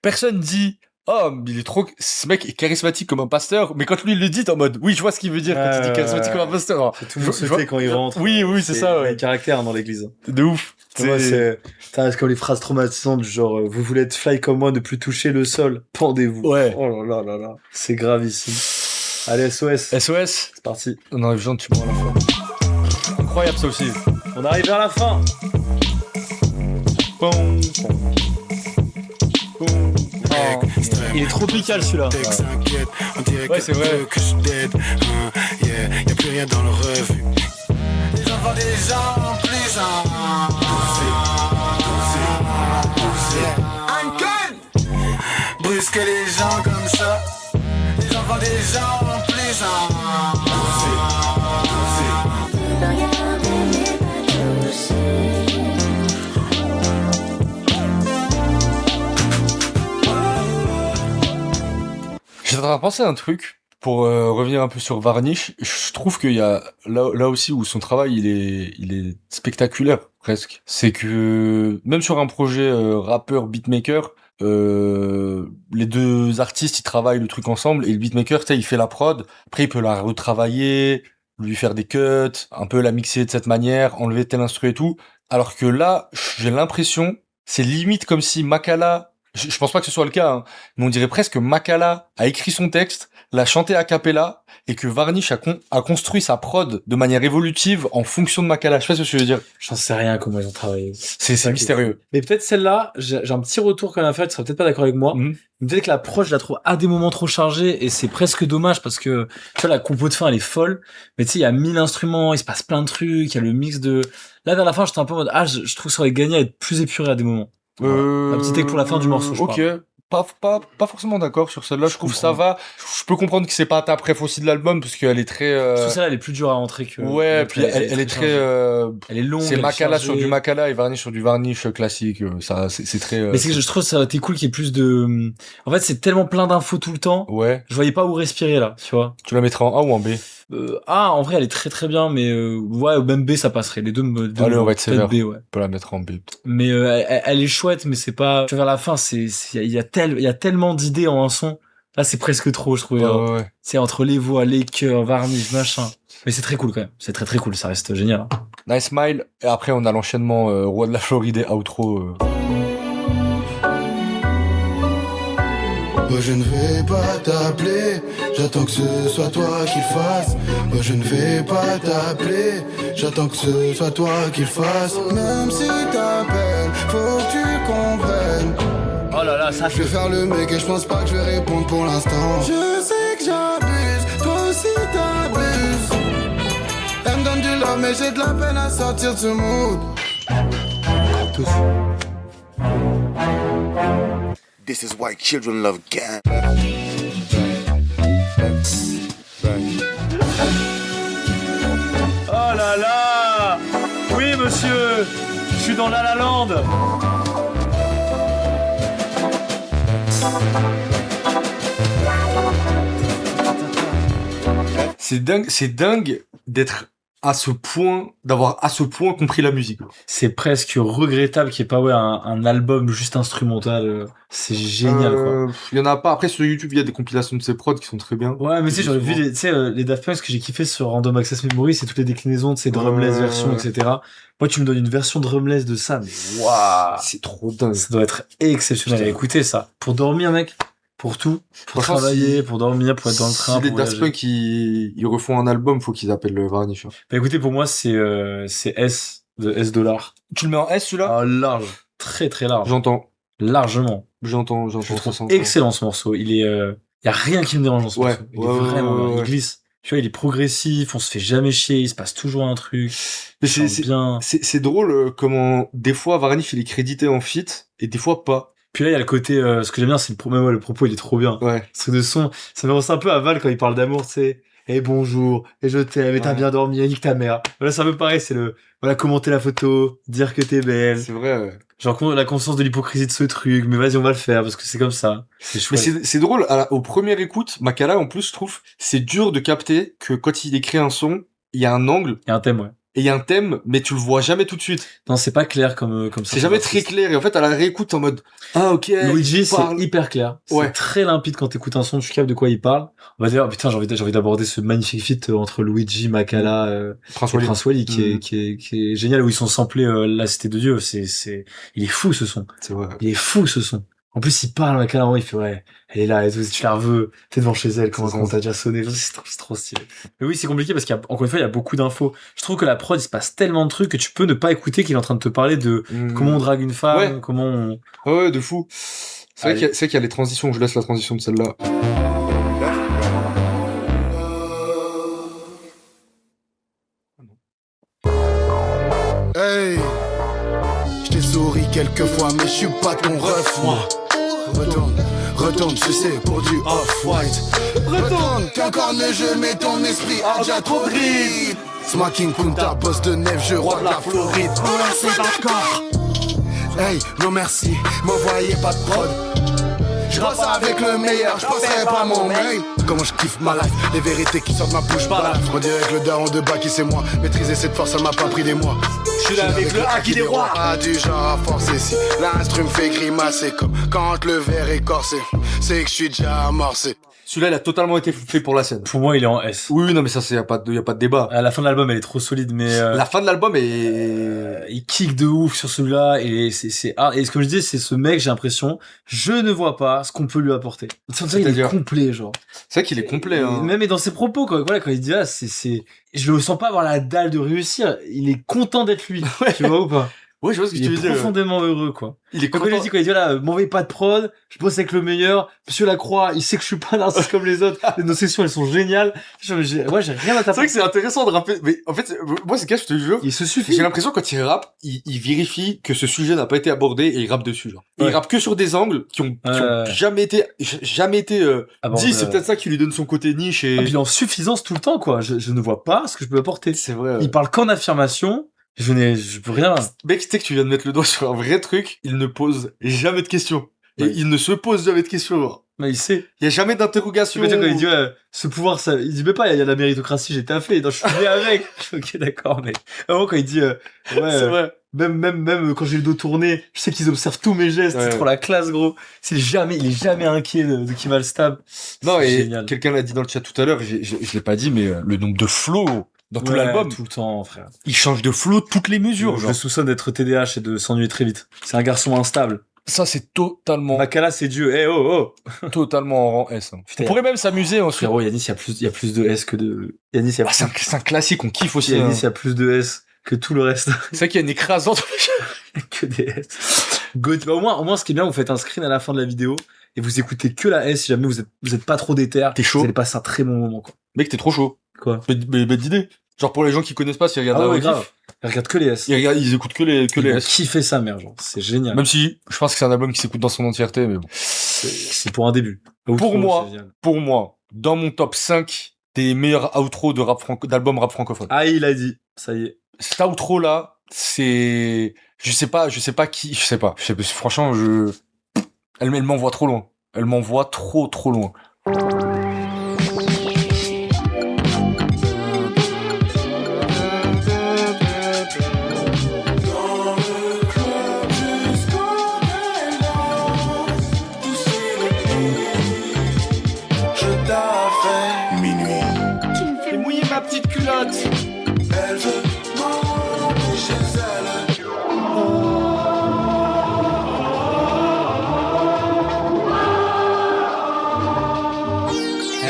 personne dit, oh, il est trop, ce mec est charismatique comme un pasteur, mais quand lui il le dit, t'es en mode, oui, je vois ce qu'il veut dire quand il dit charismatique comme un pasteur. C'est tout le monde se fait quand il rentre. Oui, c'est ça, ouais. Il y a caractère dans l'église. De ouf. C'est comme les phrases traumatisantes du genre, vous voulez être fly comme moi, ne plus toucher le sol, pendez-vous. Ouais. Oh là là. C'est gravissime. Allez, SOS. C'est parti. On arrive gentiment à la fin. Incroyable, ça aussi. On arrive vers la fin. Il est tropical, celui-là. Ouais, c'est vrai. Y'a plus rien dans le revue. J'envoie des gens plus brusque les gens comme ça. J'envoie des gens plus J'étais en train de penser à un truc pour revenir un peu sur Varnish. Je trouve qu'il y a là aussi où son travail il est spectaculaire presque. C'est que même sur un projet rappeur beatmaker, les deux artistes ils travaillent le truc ensemble et le beatmaker, tu sais, il fait la prod. Après il peut la retravailler, lui faire des cuts, un peu la mixer de cette manière, enlever tel instru et tout. Alors que là, j'ai l'impression, c'est limite comme si Makala, je pense pas que ce soit le cas, hein, mais on dirait presque que Makala a écrit son texte, l'a chanté a cappella, et que Varnish a construit sa prod de manière évolutive en fonction de Makala. Je sais pas ce que je veux dire. J'en sais rien comment ils ont travaillé. C'est mystérieux. Mais peut-être celle-là, j'ai un petit retour quand même à faire, tu seras peut-être pas d'accord avec moi. Peut-être que l'approche, je la trouve à des moments trop chargée, et c'est presque dommage parce que, tu vois, la compo de fin, elle est folle, mais tu sais, il y a 1000 instruments, il se passe plein de trucs, il y a le mix de... Là, vers la fin, j'étais un peu en mode, je trouve que ça aurait gagné à être plus épuré à des moments. Voilà. Un petit take pour la fin du morceau, je crois. Pas forcément d'accord sur celle-là. Je trouve ça va. Je peux comprendre que c'est pas ta préf aussi de l'album parce qu'elle est très. Parce que celle-là, elle est plus dure à rentrer que. Ouais, puis elle est très. Elle est longue. C'est Makala sur du Makala et Varnish sur du Varnish classique. Ça, c'est très. Mais c'est que je trouve que ça aurait été cool qu'il y ait plus de. En fait, c'est tellement plein d'infos tout le temps. Ouais. Je voyais pas où respirer là, tu vois. Tu la mettrais en A ou en B? En vrai, elle est très très bien, mais ouais, même B, ça passerait. Les deux allez, on va être sévère. B, ouais. On peut la mettre en B. Mais elle est chouette, mais c'est pas. Tu vois, vers la fin, il y a tellement d'idées en un son Là, c'est presque trop, je trouvais. Ouais. C'est entre les voix, les chœurs, varnish, machin. Mais c'est très cool quand même. C'est très très cool. Ça reste génial. Hein. Nice Smile. Et après, on a l'enchaînement Roi de la Floride et outro. Je ne vais pas t'appeler, j'attends que ce soit toi qui le fasse. Je ne vais pas t'appeler, j'attends que ce soit toi qui le fasse. Même si t'appelles, faut que tu comprennes. Oh là là, ça Je vais faire le mec et je pense pas que je vais répondre pour l'instant. Je sais que j'abuse, toi aussi t'abuses. Elle me donne du love mais j'ai de la peine à sortir de ce mood. Tous. This is why children love gang. Oh là là. Oui, monsieur. Je suis dans La La Land. C'est dingue d'être à ce point, d'avoir à ce point compris la musique. C'est presque regrettable qu'il n'y ait pas un album juste instrumental. C'est génial, quoi. Il y en a pas. Après, sur YouTube, il y a des compilations de ces prods qui sont très bien. Ouais, mais tu sais, j'aurais vu les Daft Punk, ce que j'ai kiffé sur Random Access Memory, c'est toutes les déclinaisons de ces drumless versions, etc. Moi, tu me donnes une version drumless de ça, mais waouh! C'est trop dingue. Ça doit être exceptionnel. Écoutez ça. Pour dormir, mec. Pour tout. Pour travailler, pour dormir, pour être dans le train. Si les Daft Punk, ils refont un album, faut qu'ils appellent le Varnish. Bah écoutez, pour moi, c'est S de S $. Tu le mets en S, celui-là? Ah, large. Très, très large. J'entends. Largement. J'entends. Je trouve excellent, ce morceau. Il est, y a rien qui me dérange dans ce morceau. Il est vraiment, il glisse. Tu vois, il est progressif, on se fait jamais chier, il se passe toujours un truc. Mais c'est drôle comment, des fois, Varnish, il est crédité en feat, et des fois pas. Puis là, il y a le côté, ce que j'aime bien, c'est le propos, il est trop bien. Ouais. Ce truc de son, ça me rend un peu à Val quand il parle d'amour, tu sais. Et bonjour, et je t'aime, et t'as bien dormi, et nique ta mère. Voilà, c'est un peu pareil, c'est commenter la photo, dire que t'es belle. C'est vrai, ouais. Genre, la conscience de l'hypocrisie de ce truc, mais vas-y, on va le faire, parce que c'est comme ça. C'est chouette. Mais c'est drôle, au premier écoute, Makala, en plus, je trouve, c'est dur de capter que quand il écrit un son, il y a un angle. Il y a un thème, ouais. Et il y a un thème, mais tu le vois jamais tout de suite. Non, c'est pas clair comme ça. C'est jamais très clair. Et en fait, à la réécoute, en mode, ah, ok. Luigi, c'est hyper clair. Ouais. C'est très limpide quand t'écoutes un son, tu captes de quoi il parle. On va dire, oh, putain, j'ai envie d'aborder ce magnifique feat entre Luigi, Makala, Prince Wally, qui est génial, où ils sont samplés, La Cité de Dieu. Il est fou, ce son. C'est vrai. Il est fou, ce son. En plus, il parle, Makala, il fait, ouais, elle est là, et tout, si tu la veux, t'es devant chez elle, comment t'as déjà sonné, c'est trop stylé. Mais oui, c'est compliqué parce qu'encore une fois, il y a beaucoup d'infos. Je trouve que la prod, il se passe tellement de trucs que tu peux ne pas écouter qu'il est en train de te parler de comment on drague une femme, comment on... Ouais, de fou. C'est vrai qu'il y a les transitions, je laisse la transition de celle-là. Hey, je t'ai souri quelques fois, mais je suis pas ton ref, moi. Retourne, tu sais, pour du off-white. Retourne, t'es encore le jeu, mais ton esprit a déjà trop de rides. Smacking Kunta, boss de neige, je roi de la Floride. Ouais, c'est d'accord. Hey, non merci, m'envoyez pas de prod. Je bosse avec le meilleur, je passerai pas mon mail. Comment je kiffe ma life, les vérités qui sortent de ma bouche par là. On dirait que le daron de bas qui c'est moi. Maîtriser cette force, ça m'a pas pris des mois. Je suis là avec le haki des rois. Pas du genre à forcer si l'instru me fait grimacer. Comme quand le verre est corsé, c'est que je suis déjà amorcé. Celui-là, il a totalement été fait pour la scène. Pour moi, il est en S. Oui, non, mais ça, y a pas de débat. À la fin de l'album, elle est trop solide, mais la fin de l'album est... il kick de ouf sur celui-là, et c'est et comme je dis, c'est ce mec, j'ai l'impression, je ne vois pas ce qu'on peut lui apporter. Il est complet, genre. C'est vrai qu'il est complet, hein. Même dans ses propos, quoi. Voilà, quand il dit, je le sens pas avoir la dalle de réussir. Il est content d'être lui. Ouais. Tu vois ou pas? Ouais, je vois ce que tu veux dire. Il est profondément heureux, quoi. Il est content. Quand il dit, quoi, il dit, là, m'envoyez pas de prod, je bosse avec le meilleur, Monsieur Lacroix, il sait que je suis pas narcissique comme les autres, nos sessions, elles sont géniales. J'ai rien à taper. C'est vrai que c'est intéressant de rapper, mais en fait, moi, c'est je te jure. Il se suffit. J'ai l'impression, quand il rappe, il vérifie que ce sujet n'a pas été abordé et il rappe dessus, genre. Et il rappe que sur des angles qui ont jamais été dit, c'est peut-être ça qui lui donne son côté niche et... puis en suffisance tout le temps, quoi. Je ne vois pas ce que je peux apporter. C'est vrai. Il parle qu'en affirmation. Je peux rien. Mec, tu sais que tu viens de mettre le doigt sur un vrai truc. Il ne pose jamais de questions. Et il ne se pose jamais de questions, genre. Mais il sait. Il y a jamais d'interrogation. Tu veux dire quand il dit, ce pouvoir, ça, il dit même pas, il y a la méritocratie, j'ai taffé. Non, je suis né avec. Ok, d'accord, mais, vraiment, quand il dit, c'est vrai. Même quand j'ai le dos tourné, je sais qu'ils observent tous mes gestes, c'est trop la classe, gros. Il est jamais inquiet de qui va le stab. Non, et génial. quelqu'un l'a dit dans le chat tout à l'heure, je l'ai pas dit, mais le nombre de flows dans tout l'album, tout le temps, frère. il change de flow toutes les mesures. Je genre. le soupçonne d'être TDAH et de s'ennuyer très vite. C'est un garçon instable. Ça, c'est totalement, Makala, c'est Dieu. Eh, oh. totalement en rang S. Hein. Putain, On pourrait même s'amuser en Frérot, Yanis, il y a plus de S que de... Yanis, il y a Ah, c'est un classique, on kiffe aussi. Yanis, hein. il y a plus de S que tout le reste. C'est vrai qu'il y a une écrasante. Que des S. Good. Bah, au moins, ce qui est bien, vous faites un screen à la fin de la vidéo et vous écoutez que la S si jamais vous êtes pas trop déter. T'es chaud. Vous allez passer un très bon moment, quoi. Mec, t'es trop chaud. Quoi? Bête d'idée. Genre pour les gens qui connaissent pas, s'ils regardent Ah ouais, la grave. rediff, Ils regardent que les S. ils écoutent que les Ils vont S. kiffer sa mère, genre. C'est génial. Même si, je pense que c'est un album qui s'écoute dans son entièreté, mais bon. C'est pour un début. Pour moi, dans mon top 5 des meilleurs outros d'albums rap francophone. Ah, il a dit. Ça y est. Cet outro là, c'est, je sais pas, franchement, elle m'envoie trop loin. Elle m'envoie trop loin. Fais mouiller ma petite culotte. Elle veut m'emmener chez elle.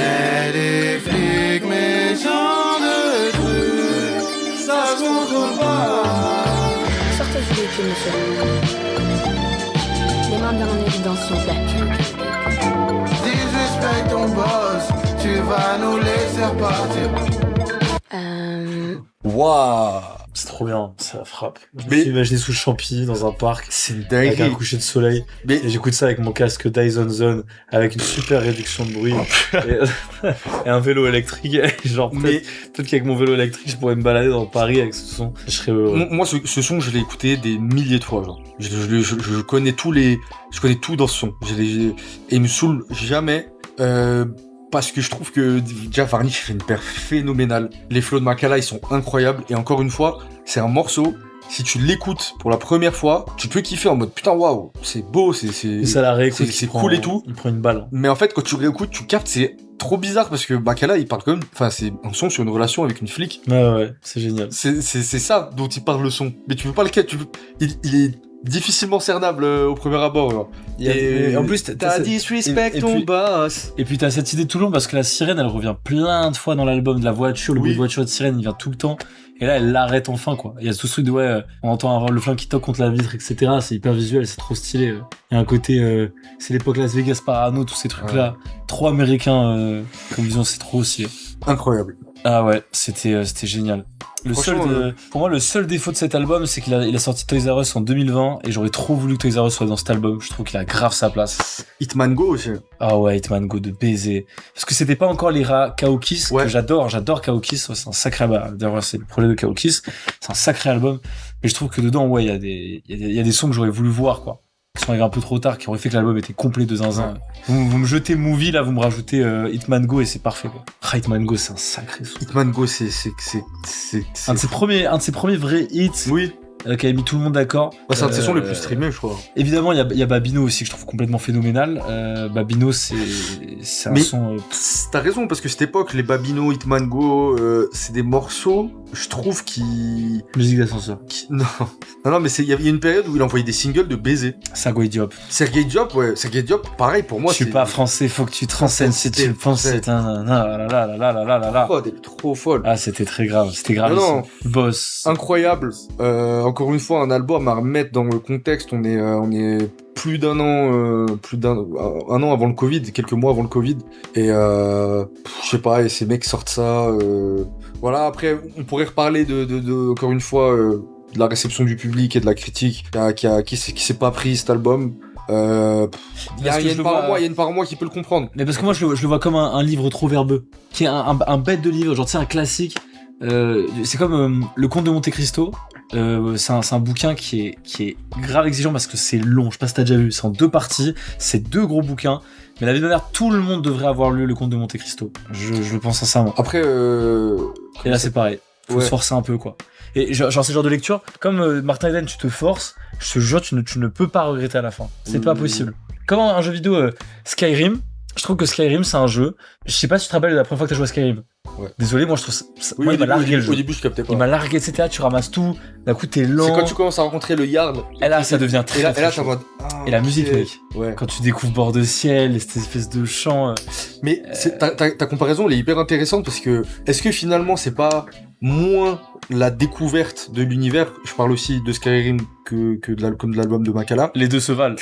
Elle est flic, mais genre de truc, ça se contrôle pas. Sortez du véhicule, monsieur. Les mains bien en évidence, s'il vous plaît. Disrespect ton boss, tu vas nous laisser repartir. Waouh! C'est trop bien, ça frappe. Je me Mais- suis imaginé sous le champi, dans un parc, C'est une avec un dinguerie. coucher de soleil. Mais- Et j'écoute ça avec mon casque Dyson Zone, avec une super réduction de bruit. et un vélo électrique. Et genre, peut-être qu'avec mon vélo électrique, je pourrais me balader dans Paris avec ce son. Je serais heureux. Moi, ce son, je l'ai écouté des milliers de fois, genre. Je connais je connais tout dans ce son. Et il me saoule jamais, parce que je trouve que déjà Varnish fait une perf phénoménale. Les flows de Makala, ils sont incroyables. Et encore une fois, c'est un morceau, si tu l'écoutes pour la première fois, tu peux kiffer en mode putain, waouh, c'est beau, Et ça la réécoute. c'est cool et tout. Il prend une balle. Mais en fait, quand tu réécoutes, tu captes, c'est trop bizarre parce que Makala, il parle quand même, enfin, c'est un son sur une relation avec une flic. Ouais, c'est génial. C'est ça dont il parle le son. Mais tu peux pas il est difficilement cernable au premier abord. Genre. Et en plus, t'as disrespect ton boss. Et puis t'as cette idée tout le long parce que la sirène, elle revient plein de fois dans l'album de la voiture, le bruit de voiture de sirène, il vient tout le temps. Et là, elle l'arrête enfin, quoi. Il y a tout ce truc de on entend le flingue qui toque contre la vitre, etc. C'est hyper visuel, c'est trop stylé. Il y a un côté, c'est l'époque Las Vegas Parano, tous ces trucs-là. Trop américain, comme vision, c'est trop stylé. Incroyable. Ah ouais, c'était génial. Pour moi, le seul défaut de cet album, c'est qu'il a sorti Toys R Us en 2020 et j'aurais trop voulu que Toys R Us soit dans cet album. Je trouve qu'il a grave sa place. Hitman Go aussi. Ah ouais, Hitman Go de baiser. Parce que c'était pas encore l'era Kaokis, que j'adore Kaokis, c'est un sacré album. D'ailleurs, c'est le projet de Kaokis, c'est un sacré album. Mais je trouve que dedans, il y a des sons que j'aurais voulu voir, quoi. Qui sont arrivés un peu trop tard, qui auraient fait que l'album était complet de zinzin. Vous me jetez Movie, là, vous me rajoutez Hitman Go et c'est parfait, quoi. Hitman Go, c'est un sacré son. Hitman Go, c'est un de ses premiers vrais hits. Oui. Qui a mis tout le monde d'accord. C'est un de ses sons les plus streamés, je crois. Évidemment, il y a Babino aussi, que je trouve complètement phénoménal. Babino, c'est un son... T'as raison, parce que cette époque, les Babino, Hitman Go, c'est des morceaux, je trouve, qui... Musique d'ascenseur. Non, mais il y a une période où il envoyait des singles de baiser. Sergueï Diop, pareil, pour moi, je suis pas français, faut que tu te renseignes si tu le penses, c'est un... Oh, elle est trop folle. Ah, c'était très grave, c'était grave. Non. Boss. Incroyable. Encore une fois, un album à remettre dans le contexte. On est plus d'un an, un an avant le Covid, quelques mois avant le Covid. Et je sais pas, et ces mecs sortent ça. Voilà. Après, on pourrait reparler de encore une fois de la réception du public et de la critique qui s'est pas pris cet album. Il y a une part en moi qui peut le comprendre. Mais parce que moi, je le vois comme un livre trop verbeux, qui est un bête de livre, genre tu sais, un classique. C'est comme Le Comte de Monte Cristo. C'est un bouquin qui est grave exigeant parce que c'est long. Je sais pas si t'as déjà vu. C'est en 2 parties. C'est 2 gros bouquins. Mais la vie de ma mère, tout le monde devrait avoir lu Le Comte de Monte Cristo. Je le pense sincèrement. Après, et là, c'est pareil. Faut se forcer un peu, quoi. Et genre c'est le genre de lecture, comme Martin Eden, tu te forces, je te jure, tu ne peux pas regretter à la fin. C'est pas possible. Comme un jeu vidéo Skyrim, je trouve que Skyrim c'est un jeu. Je sais pas si tu te rappelles de la première fois que t'as joué à Skyrim. Ouais. Désolé, moi je trouve ça. Oui, Moi, il m'a largué le jeu. Au début, je captais pas. Il m'a largué, etc. Tu ramasses tout, d'un coup t'es lent. C'est quand tu commences à rencontrer le Yard. Et là, ça devient très. Et là, très t'es en mode. et la musique, mec. Ouais. Quand tu découvres Bord de Ciel, et cette espèce de chant. Mais ta comparaison, elle est hyper intéressante parce que est-ce que finalement, c'est pas moins la découverte de l'univers, je parle aussi de Skyrim que de l'album de Makala. Les deux se valent.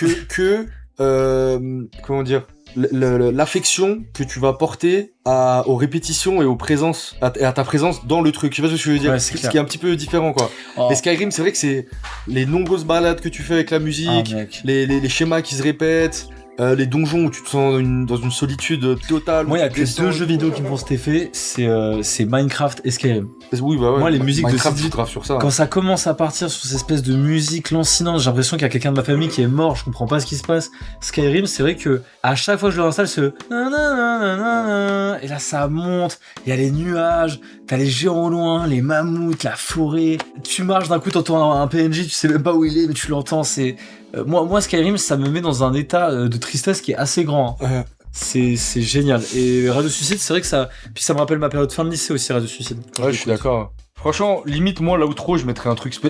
Comment dire, l'affection que tu vas porter aux répétitions et aux présences, à ta présence dans le truc. Je sais pas ce que je veux dire. Ouais, ce qui est un petit peu différent, quoi. Oh. Et Skyrim, c'est vrai que c'est les nombreuses balades que tu fais avec la musique, les schémas qui se répètent, les donjons où tu te sens dans une solitude totale. Moi, il y a que deux jeux vidéo qui me font cet effet, c'est Minecraft et Skyrim. Oui, bah ouais. Moi, les musiques Minecraft, de c'est grave sur ça. Quand ça commence à partir sur cette espèce de musique lancinante, j'ai l'impression qu'il y a quelqu'un de ma famille qui est mort, je comprends pas ce qui se passe. Skyrim, c'est vrai que à chaque fois que je le installe, et là ça monte, il y a les nuages, t'as les géants au loin, les mammouths, la forêt. Tu marches d'un coup, t'entends un PNJ, tu sais même pas où il est, mais tu l'entends. C'est moi Skyrim, ça me met dans un état de tristesse qui est assez grand. Hein. C'est génial. Et Radio Suicide, c'est vrai que ça. Puis ça me rappelle ma période fin de lycée aussi, Radio Suicide. Ouais, je suis d'accord. Franchement, limite, moi, l'outro, je mettrais un truc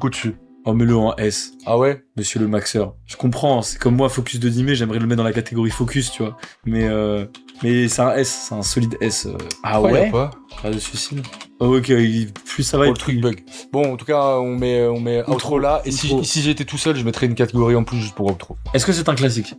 au-dessus. Oh, mets-le en S. Ah ouais? Monsieur le maxeur. Je comprends, c'est comme moi, Focus de Dimé, j'aimerais le mettre dans la catégorie Focus, tu vois. Mais c'est un S, c'est un solide S. Ah ouais? Radio Suicide. Oh, ok, plus ça va le truc bug. Bon, en tout cas, on met outro là. Et si j'étais tout seul, je mettrais une catégorie en plus juste pour outro. Est-ce que c'est un classique?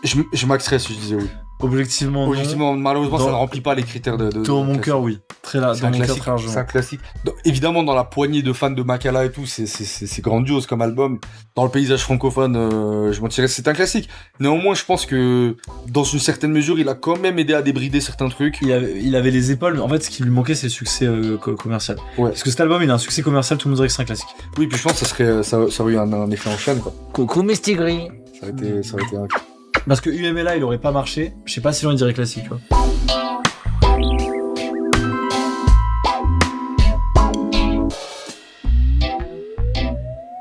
Je maxerais si je disais oui. Objectivement, malheureusement, ça ne remplit pas les critères de dans mon cœur, oui. Très là, dans mon cœur, très largement. C'est un classique. Évidemment, dans la poignée de fans de Makala et tout, c'est grandiose comme album. Dans le paysage francophone, je m'en tirais, c'est un classique. Néanmoins, je pense que, dans une certaine mesure, il a quand même aidé à débrider certains trucs. Il avait les épaules, mais en fait, ce qui lui manquait, c'est le succès commercial. Ouais. Parce que cet album, il a un succès commercial, tout le monde dirait que c'est un classique. Oui, puis je pense que ça aurait eu un effet en chaîne, quoi. Coucou Mistigri. Ça aurait été un... Parce que UMLA, il aurait pas marché. Je sais pas si l'on dirait classique, tu vois.